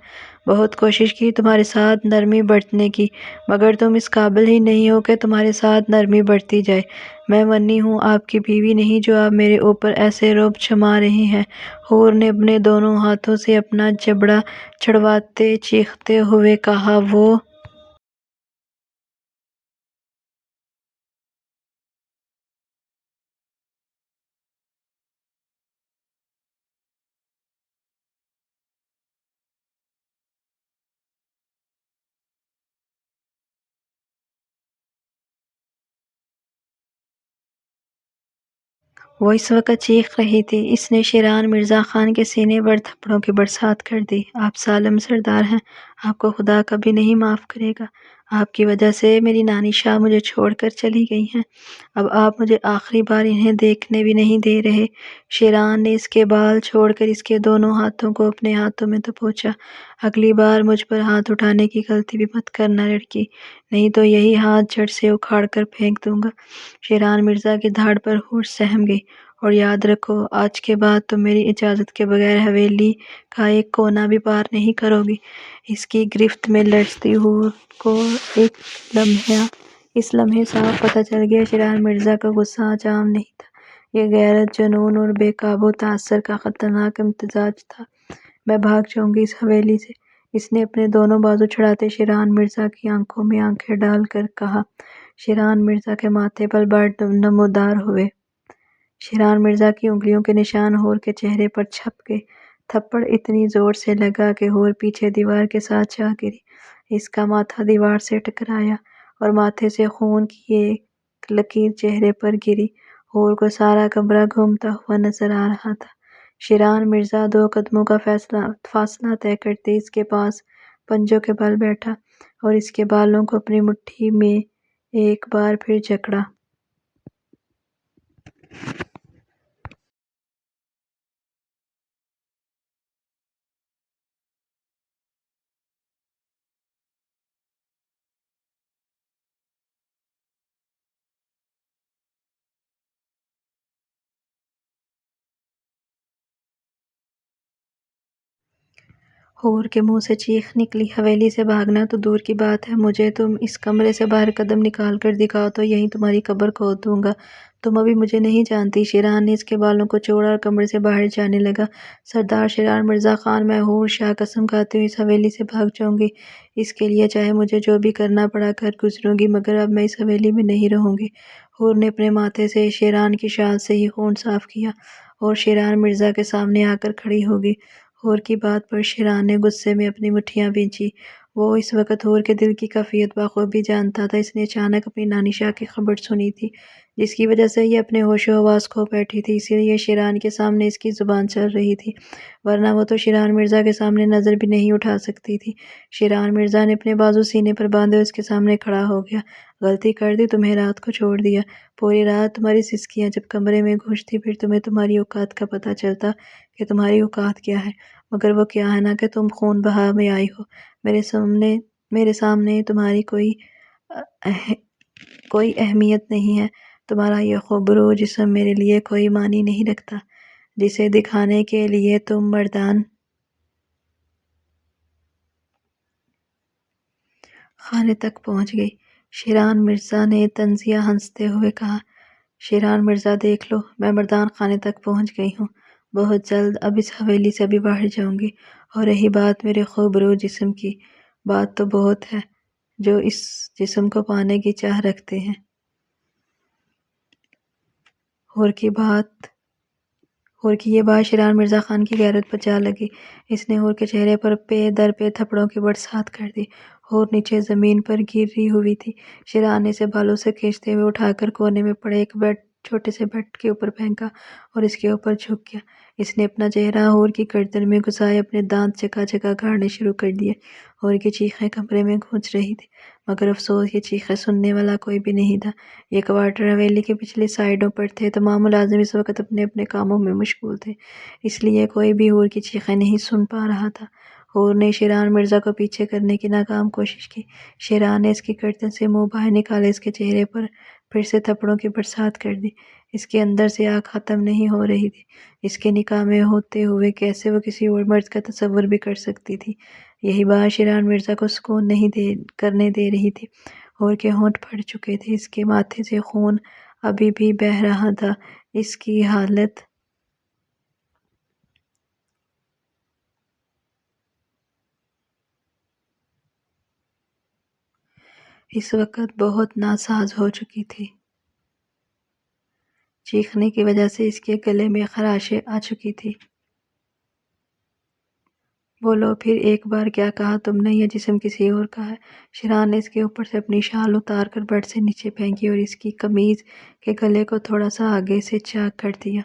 بہت کوشش کی تمہارے ساتھ نرمی برتنے کی، مگر تم اس قابل ہی نہیں ہو کہ تمہارے ساتھ نرمی برتی جائے۔ میں ونی ہوں، آپ کی بیوی نہیں جو آپ میرے اوپر ایسے رعب جما رہی ہیں۔ حور نے اپنے دونوں ہاتھوں سے اپنا جبڑا چھڑواتے چیختے ہوئے کہا، وہ اس وقت چیخ رہی تھی۔ اس نے شیران مرزا خان کے سینے پر تھپڑوں کی برسات کر دی۔ آپ ظالم سردار ہیں، آپ کو خدا کبھی نہیں معاف کرے گا۔ آپ کی وجہ سے میری نانی شاہ مجھے چھوڑ کر چلی گئی ہیں۔ اب آپ مجھے آخری بار انہیں دیکھنے بھی نہیں دے رہے۔ شیران نے اس کے بال چھوڑ کر اس کے دونوں ہاتھوں کو اپنے ہاتھوں میں دبوچا۔ اگلی بار مجھ پر ہاتھ اٹھانے کی غلطی بھی مت کرنا لڑکی، نہیں تو یہی ہاتھ جڑ سے اکھاڑ کر پھینک دوں گا۔ شیران مرزا کی دھاڑ پر حور سہم گئی۔ اور یاد رکھو، آج کے بعد تم میری اجازت کے بغیر حویلی کا ایک کونا بھی پار نہیں کرو گی۔ اس کی گرفت میں لرزتی حور کو اس لمحے صاف پتہ چل گیا، شیران مرزا کا غصہ آج عام نہیں تھا۔ یہ غیرت، جنون اور بے قابو تعصب کا خطرناک امتزاج تھا۔ میں بھاگ جاؤں گی اس حویلی سے، اس نے اپنے دونوں بازو چھڑاتے شیران مرزا کی آنکھوں میں آنکھیں ڈال کر کہا۔ شیران مرزا کے ماتھے پر بال نمودار ہوئے۔ شیران مرزا کی انگلیوں کے نشان حور کے چہرے پر چھپ گئے۔ تھپڑ اتنی زور سے لگا کہ حور پیچھے دیوار کے ساتھ جا گری۔ اس کا ماتھا دیوار سے ٹکرایا اور ماتھے سے خون کی ایک لکیر چہرے پر گری۔ حور کو سارا کمرہ گھومتا ہوا نظر آ رہا تھا۔ شیران مرزا 2 قدموں کا فاصلہ طے کرتے اس کے پاس پنجوں کے بل بیٹھا اور اس کے بالوں کو اپنی مٹھی میں ایک بار پھر جکڑا۔ حور کے منہ سے چیخ نکلی، حویلی سے بھاگنا تو دور کی بات ہے، مجھے تم اس کمرے سے باہر قدم نکال کر دکھاؤ تو یہیں تمہاری قبر کھود دوں گا۔ تم ابھی مجھے نہیں جانتی۔ شیران نے اس کے بالوں کو چھوڑا اور کمرے سے باہر جانے لگا۔ سردار شیران مرزا خان، میں حور شاہ قسم کھاتی ہوں اس حویلی سے بھاگ جاؤں گی۔ اس کے لیے چاہے مجھے جو بھی کرنا پڑا کر گزروں گی، مگر اب میں اس حویلی میں نہیں رہوں گی۔ حور نے اپنے ماتھے سے شیران کی شال سے ہی خون صاف کیا اور شیران مرزا کے سامنے آ کر کھڑی ہو گئی۔ حور کی بات پر شیران نے غصے میں اپنی مٹھیاں بھینچی۔ وہ اس وقت حور کے دل کی کیفیت بخوبی جانتا تھا۔ اس نے اچانک اپنی نانی شاہ کی خبر سنی تھی، جس کی وجہ سے یہ اپنے ہوش و حواس کھو بیٹھی تھی، اسی لیے شیران کے سامنے اس کی زبان چل رہی تھی، ورنہ وہ تو شیران مرزا کے سامنے نظر بھی نہیں اٹھا سکتی تھی۔ شیران مرزا نے اپنے بازو سینے پر باندھے اور اس کے سامنے کھڑا ہو گیا۔ غلطی کر دی، تمہیں رات کو چھوڑ دیا۔ پوری رات تمہاری سسکیاں جب کمرے میں گونجتی، پھر تمہیں تمہاری اوقات کا پتہ چلتا کہ تمہاری اوقات کیا ہے، مگر وہ کیا ہے نا کہ تم خون بہا میں آئی ہو۔ میرے سامنے تمہاری کوئی اہمیت نہیں ہے۔ تمہارا یہ خوبرو جسم میرے لیے کوئی معنی نہیں رکھتا، جسے دکھانے کے لیے تم مردان خانے تک پہنچ گئی۔ شیران مرزا نے طنزیہ ہنستے ہوئے کہا۔ شیران مرزا، دیکھ لو، میں مردان خانے تک پہنچ گئی ہوں، بہت جلد اب اس حویلی سے بھی باہر جاؤں گی۔ اور رہی بات میرے خوبرو جسم کی، بات تو بہت ہے، جو اس جسم کو پانے کی چاہ رکھتے ہیں۔ ہور کی یہ بات شیران مرزا خان کی غیرت پر جا لگی۔ اس نے ہور کے چہرے پر پے در پے تھپڑوں کی برسات کر دی۔ ہور نیچے زمین پر گری ہوئی تھی۔ شیران نے اسے بالوں سے کھینچتے ہوئے اٹھا کر کونے میں پڑے ایک چھوٹے سے بیڈ کے اوپر پھینکا اور اس کے اوپر جھک گیا۔ اس نے اپنا چہرہ ہور کی گردن میں گھسائے اپنے دانت چکا چکا گاڑنے شروع کر دیے۔ ہور کی چیخیں کمرے میں گونج رہی تھی، مگر افسوس یہ چیخیں سننے والا کوئی بھی نہیں تھا۔ یہ کوارٹر حویلی کی پچھلی سائیڈوں پر تھے۔ تمام ملازم اس وقت اپنے اپنے کاموں میں مشغول تھے، اس لیے کوئی بھی ہور کی چیخیں نہیں سن پا رہا تھا۔ ہور نے شیران مرزا کو پیچھے کرنے کی ناکام کوشش کی۔ شیران نے اس کی گردن سے منہ باہر نکالے اس کے چہرے پر پھر سے تھپڑوں کی برسات کر دی۔ اس کے اندر سے آگ ختم نہیں ہو رہی تھی۔ اس کے نکاح میں ہوتے ہوئے کیسے وہ کسی اور مرد کا تصور بھی کر سکتی تھی؟ یہی بات شیران مرزا کو سکون نہیں کرنے دے رہی تھی۔ ہور کے ہونٹ پھٹ چکے تھے، اس کے ماتھے سے خون ابھی بھی بہہ رہا تھا۔ اس کی حالت اس وقت بہت ناساز ہو چکی تھی۔ چیخنے کی وجہ سے اس کے گلے میں خراشیں آ چکی تھی۔ بولو پھر ایک بار، کیا کہا تم نے؟ یہ جسم کسی اور کا ہے۔ شیران نے اس کے اوپر سے اپنی شال اتار کر بیڈ سے نیچے پھینکی اور اس کی قمیض کے گلے کو تھوڑا سا آگے سے چاک کر دیا۔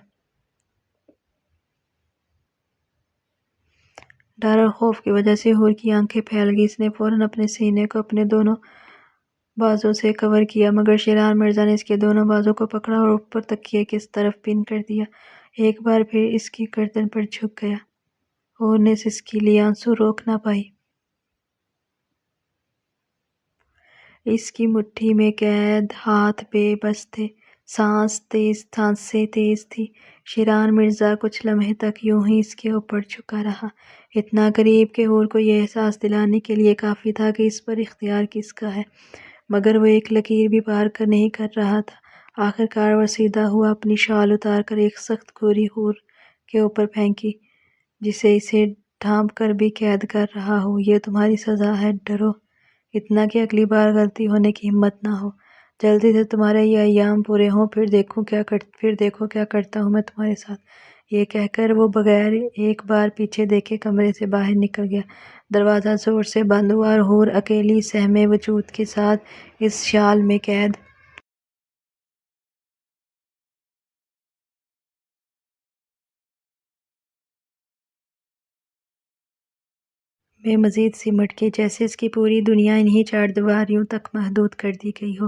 ڈر اور خوف کی وجہ سے ہور کی آنکھیں پھیل گئی۔ اس نے فوراً اپنے سینے کو اپنے دونوں بازوں سے کور کیا، مگر شیران مرزا نے اس کے دونوں بازوں کو پکڑا اور اوپر تکیے کی طرف پن کر دیا۔ ایک بار پھر اس کی گردن پر جھک گیا۔ ہور نے سسکی لی، آنسو روک نہ پائی۔ اس کی مٹھی میں قید ہاتھ بے بس تھے، سانسیں تیز تھی۔ شیران مرزا کچھ لمحے تک یوں ہی اس کے اوپر جھکا رہا، اتنا قریب کہ ہور کو یہ احساس دلانے کے لیے کافی تھا کہ اس پر اختیار کس کا ہے، مگر وہ ایک لکیر بھی پار نہیں کر رہا تھا۔ آخر کار وہ سیدھا ہوا، اپنی شال اتار کر ایک سخت گوری ہور کے اوپر پھینکی، جسے اسے ڈھانپ کر بھی قید کر رہا ہو۔ یہ تمہاری سزا ہے، ڈرو اتنا کہ اگلی بار غلطی ہونے کی ہمت نہ ہو۔ جلدی سے تمہارے یہ ایام پورے ہوں، پھر دیکھو کیا کرتا ہوں میں تمہارے ساتھ۔ یہ کہہ کر وہ بغیر ایک بار پیچھے دیکھے کمرے سے باہر نکل گیا۔ دروازہ زور سے بند ہوا اور ہور اکیلی سہمے وجود کے ساتھ اس شال میں قید میں مزید سمٹ گئی، جیسے اس کی پوری دنیا انہی چار دیواریوں تک محدود کر دی گئی ہو۔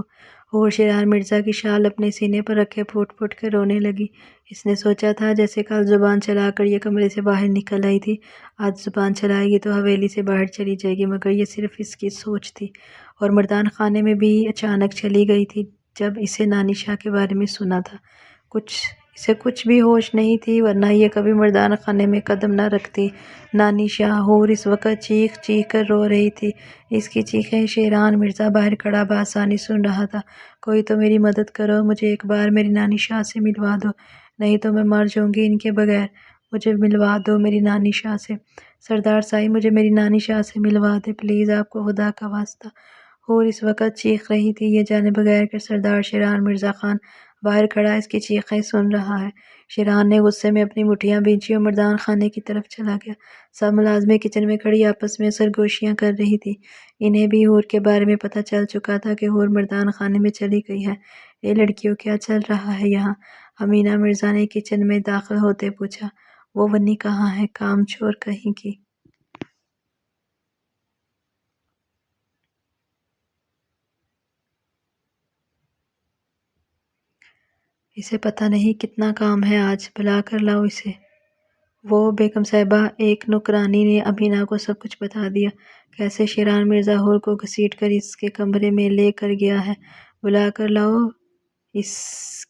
ہور شیران مرزا کی شال اپنے سینے پر رکھے پھوٹ پھوٹ کر رونے لگی۔ اس نے سوچا تھا جیسے کل زبان چلا کر یہ کمرے سے باہر نکل آئی تھی، آج زبان چلائے گی تو حویلی سے باہر چلی جائے گی، مگر یہ صرف اس کی سوچ تھی، اور مردان خانے میں بھی اچانک چلی گئی تھی جب اسے نانی شاہ کے بارے میں سنا تھا۔ اسے کچھ بھی ہوش نہیں تھی، ورنہ یہ کبھی مردان خانے میں قدم نہ رکھتی۔ نانی شاہ ہور اس وقت چیخ چیخ کر رو رہی تھی۔ اس کی چیخیں شیران مرزا باہر کھڑا بآسانی سن رہا تھا۔ کوئی تو میری مدد کرو، مجھے ایک بار میری نانی شاہ سے ملوا دو، نہیں تو میں مر جاؤں گی ان کے بغیر۔ مجھے ملوا دو میری نانی شاہ سے، سردار صاحب مجھے میری نانی شاہ سے ملوا دے پلیز، آپ کو خدا کا واسطہ۔ ہور اس وقت چیخ رہی تھی، یہ جانے بغیر کہ سردار شیران مرزا خان باہر کھڑا اس کی چیخیں سن رہا ہے۔ شیران نے غصے میں اپنی مٹھیاں بھینچی اور مردان خانے کی طرف چلا گیا۔ سب ملازمیں کچن میں کھڑی آپس میں سرگوشیاں کر رہی تھی۔ انہیں بھی ہور کے بارے میں پتہ چل چکا تھا کہ ہور مردان خانے میں چلی گئی ہے۔ اے لڑکیوں، کیا چل رہا ہے یہاں؟ امینہ مرزا نے کچن میں داخل ہوتے پوچھا۔ وہ ونی کہاں ہے، کام چور کہیں کی؟ اسے پتہ نہیں کتنا کام ہے آج، بلا کر لاؤ اسے۔ وہ بیگم صاحبہ، ایک نوکرانی نے امینہ کو سب کچھ بتا دیا، کیسے شیران مرزا ہور کو گھسیٹ کر اس کے کمرے میں لے کر گیا ہے۔ بلا کر لاؤ، اس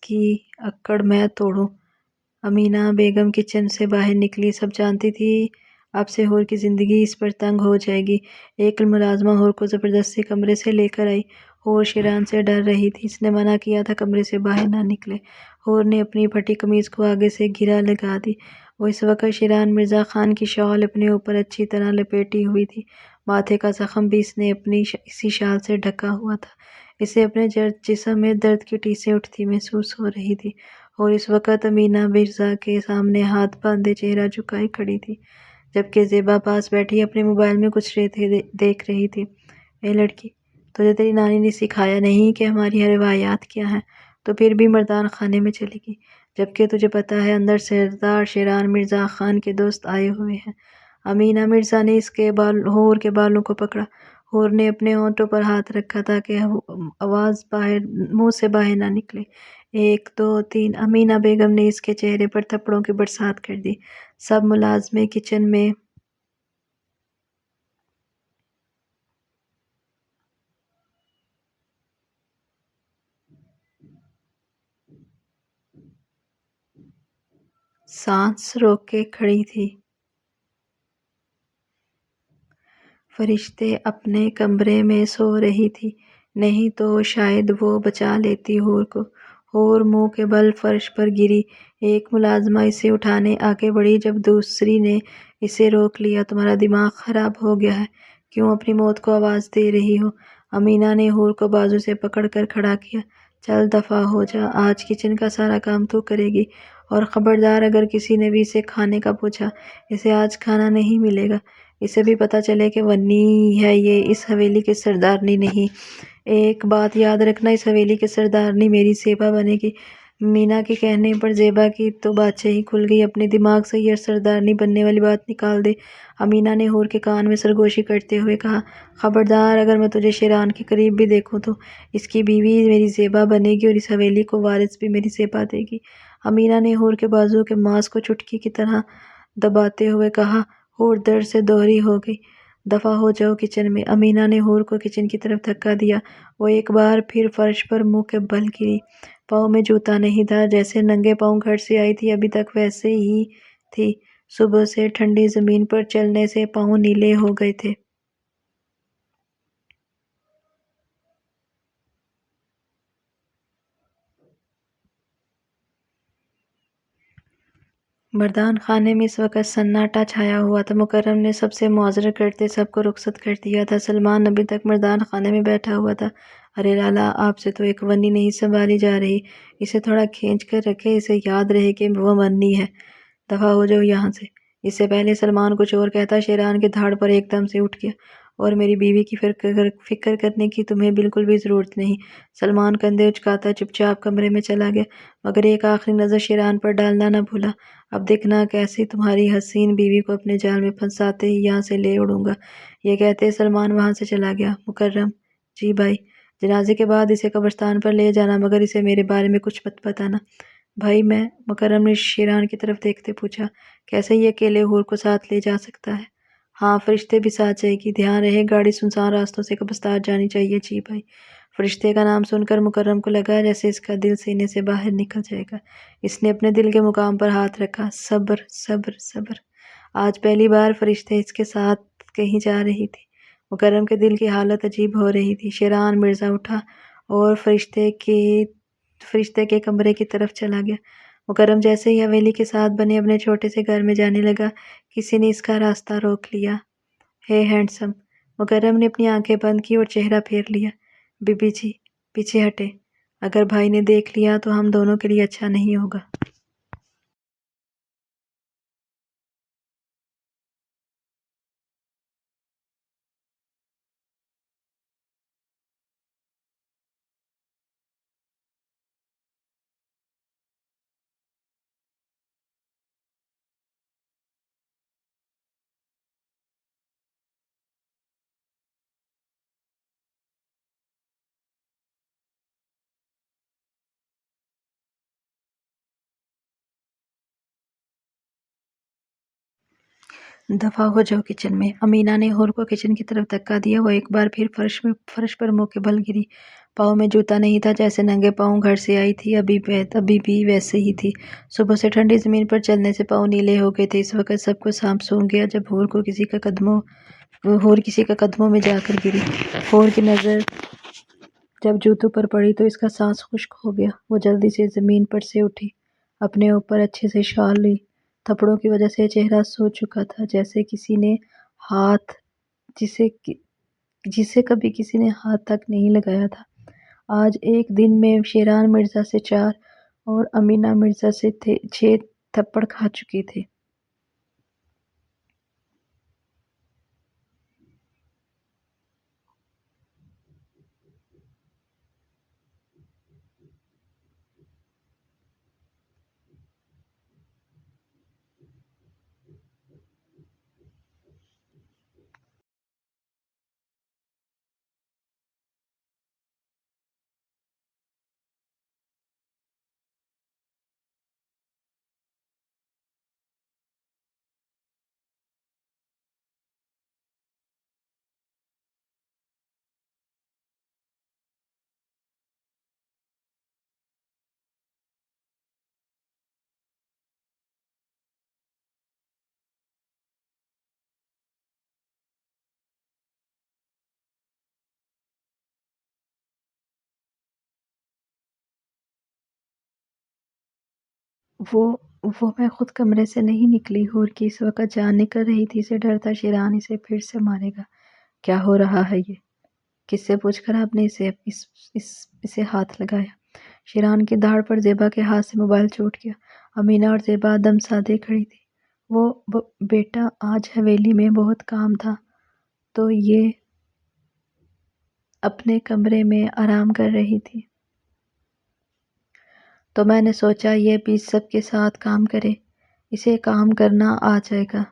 کی اکڑ میں توڑوں۔ امینہ بیگم کچن سے باہر نکلی۔ سب جانتی تھی اب سے ہور کی زندگی اس پر تنگ ہو جائے گی۔ ایک ملازمہ ہور کو زبردستی کمرے سے لے کر آئی۔ ہور شیران سے ڈر رہی تھی، اس نے منع کیا تھا کمرے سے باہر نہ نکلے۔ ہور نے اپنی پھٹی قمیض کو آگے سے گھرا لگا دی۔ وہ اس وقت شیران مرزا خان کی شال اپنے اوپر اچھی طرح لپیٹی ہوئی تھی۔ ماتھے کا زخم بھی اس نے اپنی اسی شال سے ڈھکا ہوا تھا۔ اسے اپنے جسم میں درد کی ٹیسیں اٹھتی محسوس ہو رہی تھی، اور اس وقت امینا مرزا کے سامنے ہاتھ باندھے چہرہ جھکائے کھڑی تھی، جبکہ زیبا پاس بیٹھی اپنے موبائل میں کچھ دیکھ رہی تھی۔ اے لڑکی، تجھے تیری نانی نے سکھایا نہیں کہ ہماری روایات کیا ہیں؟ تو پھر بھی مردان خانے میں چلی گئی، جبکہ تجھے پتا ہے اندر سردار شیران مرزا خان کے دوست آئے ہوئے ہیں۔ امینا مرزا نے اس کے حور کے بالوں کو پکڑا۔ حور نے اپنے ہونٹوں پر ہاتھ رکھا تاکہ آواز منہ سے باہر نہ نکلے۔ 1 2 3 امینا بیگم نے اس کے چہرے پر تھپڑوں کی برسات کر دی۔ سب ملازمے کچن میں سانس روک کے کھڑی تھی۔ فرشتے اپنے کمرے میں سو رہی تھی، نہیں تو شاید وہ بچا لیتی حور کو۔ حور منہ کے بل فرش پر گری۔ ایک ملازمہ اسے اٹھانے آگے بڑھی، جب دوسری نے اسے روک لیا۔ تمہارا دماغ خراب ہو گیا ہے، کیوں اپنی موت کو آواز دے رہی ہو؟ امینا نے حور کو بازو سے پکڑ کر کھڑا کیا۔ چل دفعہ ہو جا، آج کچن کا سارا کام تو کرے گی، اور خبردار اگر کسی نے بھی اسے کھانے کا پوچھا، اسے آج کھانا نہیں ملے گا۔ اسے بھی پتا چلے کہ ونی ہے، یہ اس حویلی کی سردارنی نہیں۔ ایک بات یاد رکھنا، اس حویلی کی سردارنی میری زیبا بنے گی۔ مینا کے کہنے پر زیبا کی تو بادشاہی کھل گئی۔ اپنے دماغ سے یہ سردارنی بننے والی بات نکال دے۔ امینا نے حور کے کان میں سرگوشی کرتے ہوئے کہا، خبردار اگر میں تجھے شیران کے قریب بھی دیکھوں تو اس کی بیوی میری زیبا بنے گی، اور اس حویلی کو وارث بھی میری زیبا دے گی۔ امینا نے حور کے بازو کے ماس کو چٹکی کی طرح دباتے ہوئے کہا۔ حور درد سے دوہری ہو گئی۔ دفعہ ہو جاؤ کچن میں۔ امینا نے حور کو کچن کی طرف دھکا دیا۔ وہ ایک بار پھر فرش پر منہ کے بل گری۔ پاؤں میں جوتا نہیں تھا، جیسے ننگے پاؤں گھر سے آئی تھی ابھی تک ویسے ہی تھی۔ صبح سے ٹھنڈی زمین پر چلنے سے پاؤں نیلے ہو گئے تھے۔ مردان خانے میں اس وقت سناٹا چھایا ہوا تھا۔ مکرم نے سب سے معذرت کرتے سب کو رخصت کر دیا تھا۔ سلمان ابھی تک مردان خانے میں بیٹھا ہوا تھا۔ ارے لالا، آپ سے تو ایک ونی نہیں سنبھالی جا رہی، اسے تھوڑا کھینچ کر رکھے، اسے یاد رہے کہ وہ ونی ہے۔ دفعہ ہو جاؤ یہاں سے۔ اس سے پہلے سلمان کچھ اور کہتا، شیران کے دھاڑ پر ایک دم سے اٹھ گیا۔ اور میری بیوی کی فکر کرنے کی تمہیں بالکل بھی ضرورت نہیں۔ سلمان کندھے اچکاتا چپ چاپ کمرے میں چلا گیا، مگر ایک آخری نظر شیران پر ڈالنا نہ بھولا۔ اب دیکھنا کیسے تمہاری حسین بیوی کو اپنے جال میں پھنساتے ہی یہاں سے لے اڑوں گا۔ یہ کہتے سلمان وہاں سے چلا گیا۔ مکرم، جی بھائی، جنازے کے بعد اسے قبرستان پر لے جانا، مگر اسے میرے بارے میں کچھ مت بتانا۔ بھائی میں، مکرم نے شیران کی طرف دیکھتے پوچھا، کیسے یہ اکیلے حور کو ساتھ لے جا سکتا ہے؟ ہاں، فرشتے بھی ساتھ جائے گی، دھیان رہے گاڑی سنسان راستوں سے قبرستان جانی چاہیے۔ جی بھائی۔ فرشتے کا نام سن کر مکرم کو لگا جیسے اس کا دل سینے سے باہر نکل جائے گا۔ اس نے اپنے دل کے مقام پر ہاتھ رکھا۔ صبر صبر صبر۔ آج پہلی بار فرشتے اس کے ساتھ کہیں جا رہی تھی۔ مکرم کے دل کی حالت عجیب ہو رہی تھی۔ شیران مرزا اٹھا اور فرشتے کے کمرے کی طرف چلا گیا۔ مکرم جیسے ہی حویلی کے ساتھ بنے اپنے چھوٹے سے گھر میں جانے لگا، کسی نے اس کا راستہ روک لیا۔ ہے ہینڈسم، مکرم نے اپنی آنکھیں بند کی اور چہرہ پھیر لیا۔ بی بی جی، پیچھے ہٹے، اگر بھائی نے دیکھ لیا تو ہم دونوں کے لیے اچھا نہیں ہوگا۔ دفعہ ہو جاؤ کچن میں۔ امینا نے حور کو کچن کی طرف دھکا دیا۔ وہ ایک بار پھر فرش پر منہ کے بل گری۔ پاؤں میں جوتا نہیں تھا، جیسے ننگے پاؤں گھر سے آئی تھی ابھی بھی ویسے ہی تھی۔ صبح سے ٹھنڈی زمین پر چلنے سے پاؤں نیلے ہو گئے تھے۔ اس وقت سب کو سانپ سونگھ گیا جب حور کسی کا قدموں میں جا کر گری۔ حور کی نظر جب جوتوں پر پڑی تو اس کا سانس خشک ہو گیا۔ وہ جلدی سے زمین پر سے اٹھی، اپنے اوپر اچھے سے شال لی۔ تھپڑوں کی وجہ سے چہرہ سو چکا تھا، جیسے کسی نے ہاتھ جسے جسے کبھی کسی نے ہاتھ تک نہیں لگایا تھا، آج ایک دن میں شیران مرزا سے 4 اور امینا مرزا سے 6 تھپڑ کھا چکی تھی۔ وہ میں خود کمرے سے نہیں نکلی، حور کی اس وقت جان نکل رہی تھی، اسے ڈر تھا شیران اسے پھر سے مارے گا۔ کیا ہو رہا ہے یہ؟ کس سے پوچھ کر آپ نے اسے ہاتھ لگایا؟ شیران کی داڑھ پر زیبا کے ہاتھ سے موبائل چوٹ گیا۔ امینا اور زیبا دم سادے کھڑی تھی۔ وہ بیٹا آج حویلی میں بہت کام تھا تو یہ اپنے کمرے میں آرام کر رہی تھی، تو میں نے سوچا یہ بھی سب کے ساتھ کام کرے، اسے کام کرنا آ جائے گا۔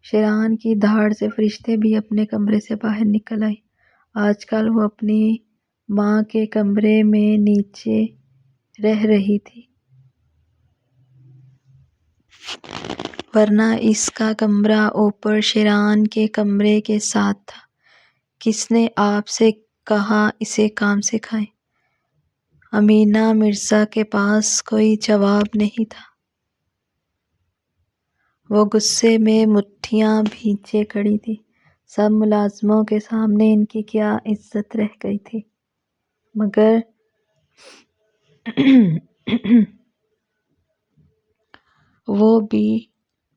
شیران کی دھاڑ سے فرشتے بھی اپنے کمرے سے باہر نکل آئے۔ آج کل وہ اپنی ماں کے کمرے میں نیچے رہ رہی تھی، ورنہ اس کا کمرہ اوپر شیران کے کمرے کے ساتھ تھا۔ کس نے آپ سے کہا اسے کام سکھائیں؟ امینا مرزا کے پاس کوئی جواب نہیں تھا۔ وہ غصے میں مٹھیاں بھینچے کھڑی تھی۔ سب ملازموں کے سامنے ان کی کیا عزت رہ گئی تھی، مگر وہ بھی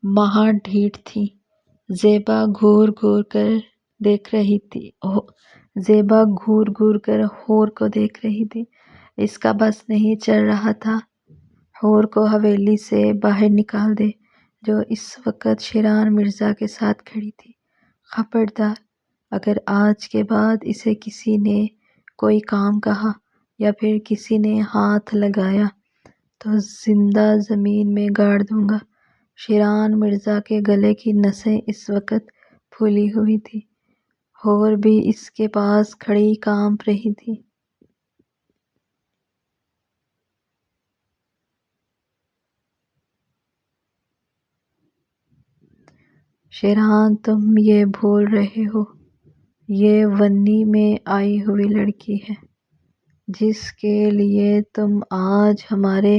مہا ڈھیٹ تھی۔ زیبا گھور گھور کر حور کو دیکھ رہی تھی۔ اس کا بس نہیں چل رہا تھا حور کو حویلی سے باہر نکال دے، جو اس وقت شیران مرزا کے ساتھ کھڑی تھی۔ خبردار، اگر آج کے بعد اسے کسی نے کوئی کام کہا یا پھر کسی نے ہاتھ لگایا تو زندہ زمین میں گاڑ دوں گا۔ شیران مرزا کے گلے کی نسیں اس وقت پھولی ہوئی تھی، حور بھی اس کے پاس کھڑی کانپ رہی تھی۔ شیران تم یہ بھول رہے ہو، یہ ونی میں آئی ہوئی لڑکی ہے، جس کے لیے تم آج ہمارے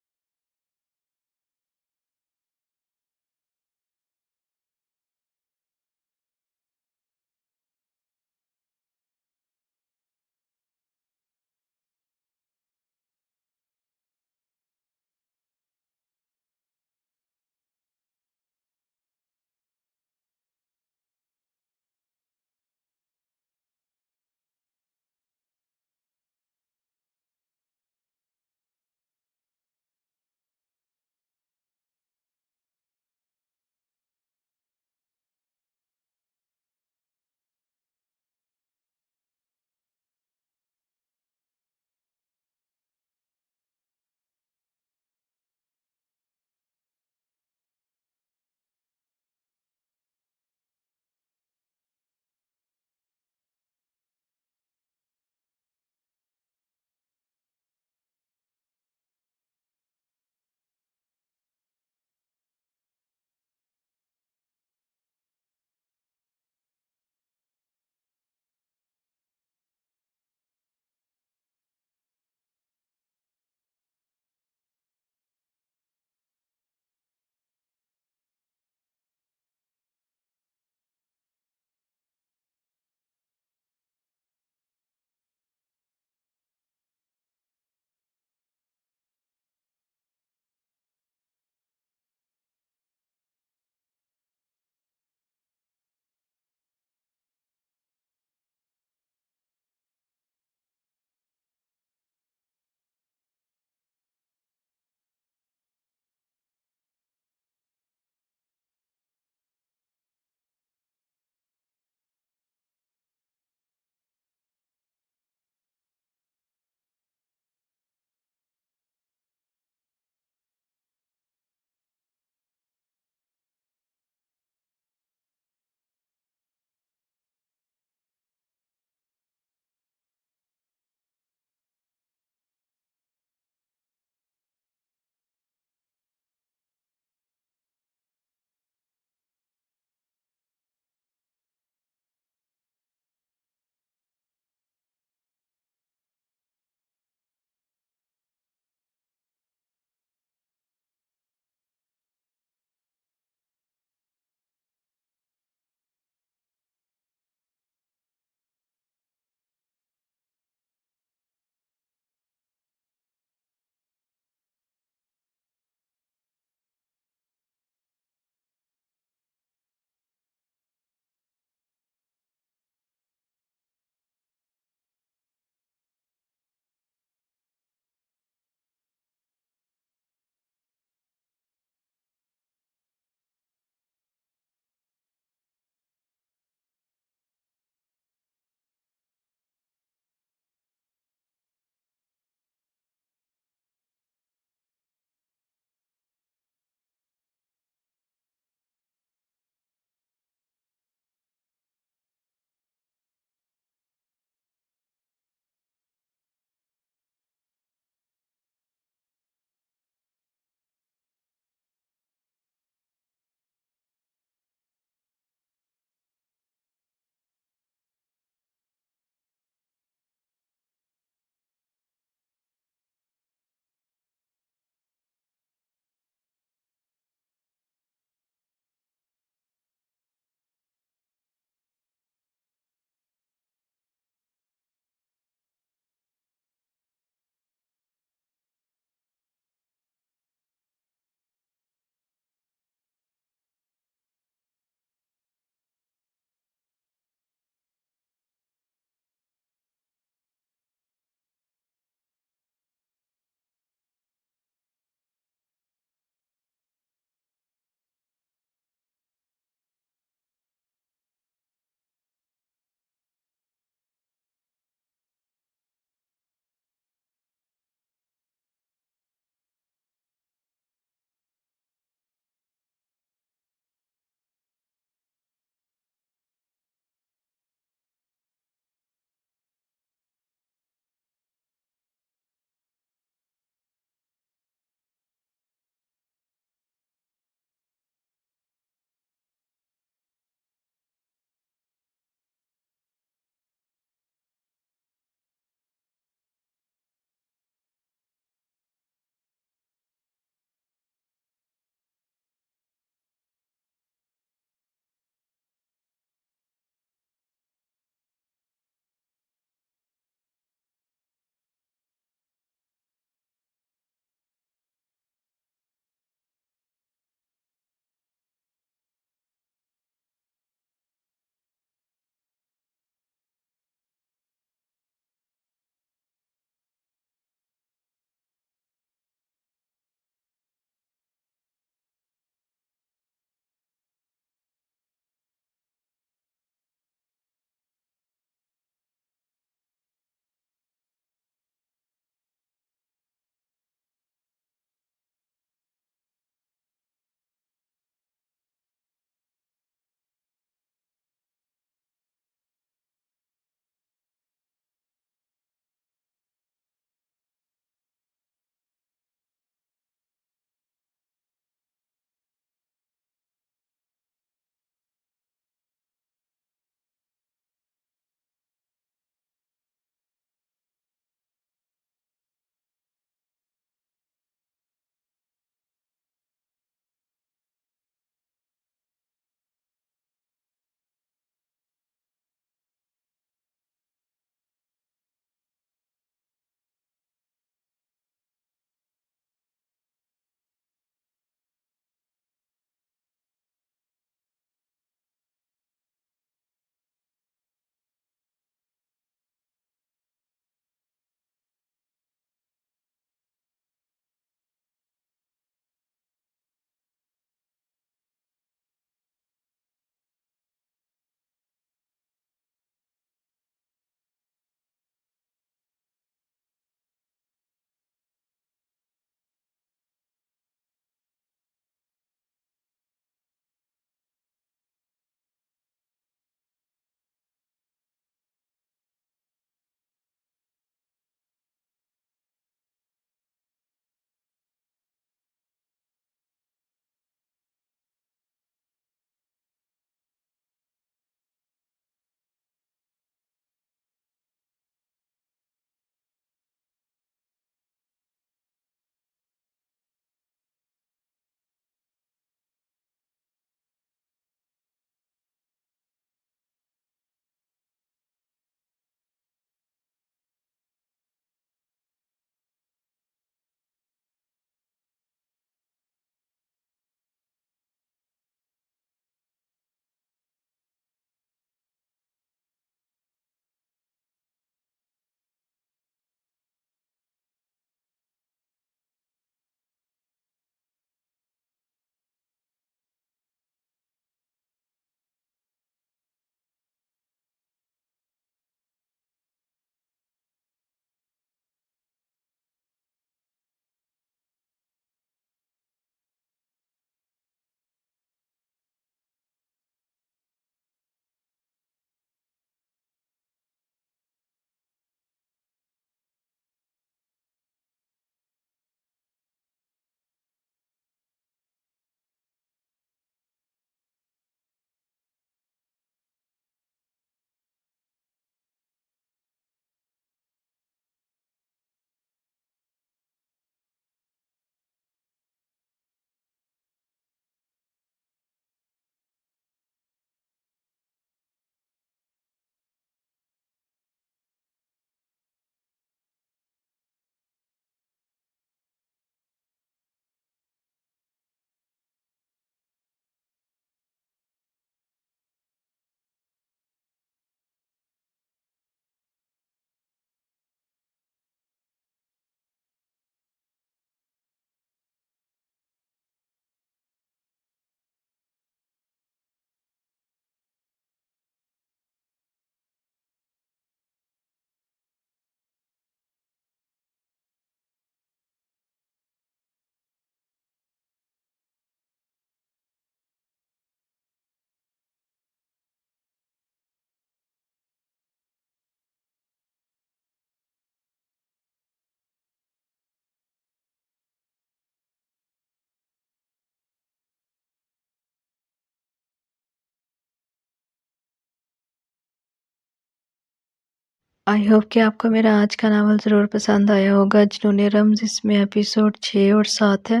آئی ہوپ کہ آپ کو میرا آج کا ناول ضرور پسند آیا ہوگا۔ جنون رمز، اس میں ایپیسوڈ 6 اور 7 ہے،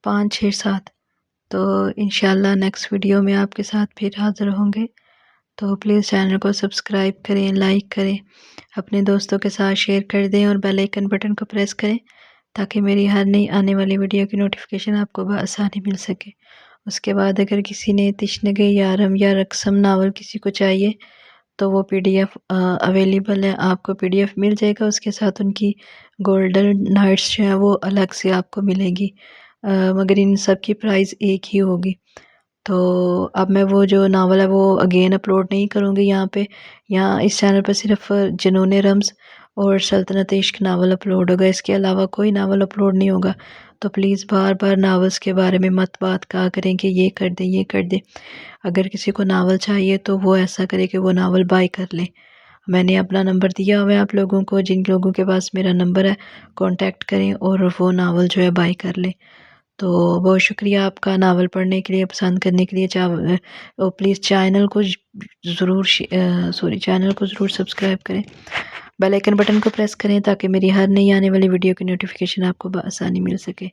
5 6 7۔ تو انشاءاللہ نیکسٹ ویڈیو میں آپ کے ساتھ پھر حاضر ہوں گے۔ تو پلیز چینل کو سبسکرائب کریں، لائک کریں، اپنے دوستوں کے ساتھ شیئر کر دیں اور بیل آئیکن بٹن کو پریس کریں تاکہ میری ہر نئی آنے والی ویڈیو کی نوٹیفیکیشن آپ کو بآسانی مل سکے۔ اس کے بعد اگر کسی نے تشنگِ یارم یا رقصم ناول کسی کو چاہیے تو وہ پی ڈی ایف اویلیبل ہے، آپ کو پی ڈی ایف مل جائے گا۔ اس کے ساتھ ان کی گولڈن نائٹس جو ہیں وہ الگ سے آپ کو ملے گی، مگر ان سب کی پرائز ایک ہی ہوگی۔ تو اب میں وہ جو ناول ہے وہ اگین اپلوڈ نہیں کروں گی یہاں پہ، یہاں اس چینل پہ صرف جنون رمز اور سلطنت عشق ناول اپلوڈ ہوگا، اس کے علاوہ کوئی ناول اپلوڈ نہیں ہوگا۔ تو پلیز بار بار ناولز کے بارے میں مت بات کہا کریں کہ یہ کر دیں یہ کر دیں۔ اگر کسی کو ناول چاہیے تو وہ ایسا کرے کہ وہ ناول بائی کر لیں۔ میں نے اپنا نمبر دیا ہوا ہے آپ لوگوں کو، جن لوگوں کے پاس میرا نمبر ہے کانٹیکٹ کریں اور وہ ناول جو ہے بائی کر لیں۔ تو بہت شکریہ آپ کا ناول پڑھنے کے لیے، پسند کرنے کے لیے۔ پلیز چینل کو ضرور سبسکرائب کریں، بیل آئیکن بٹن کو پریس کریں تاکہ میری ہر نئی آنے والی ویڈیو کی نوٹیفیکیشن آپ کو بآسانی مل سکے۔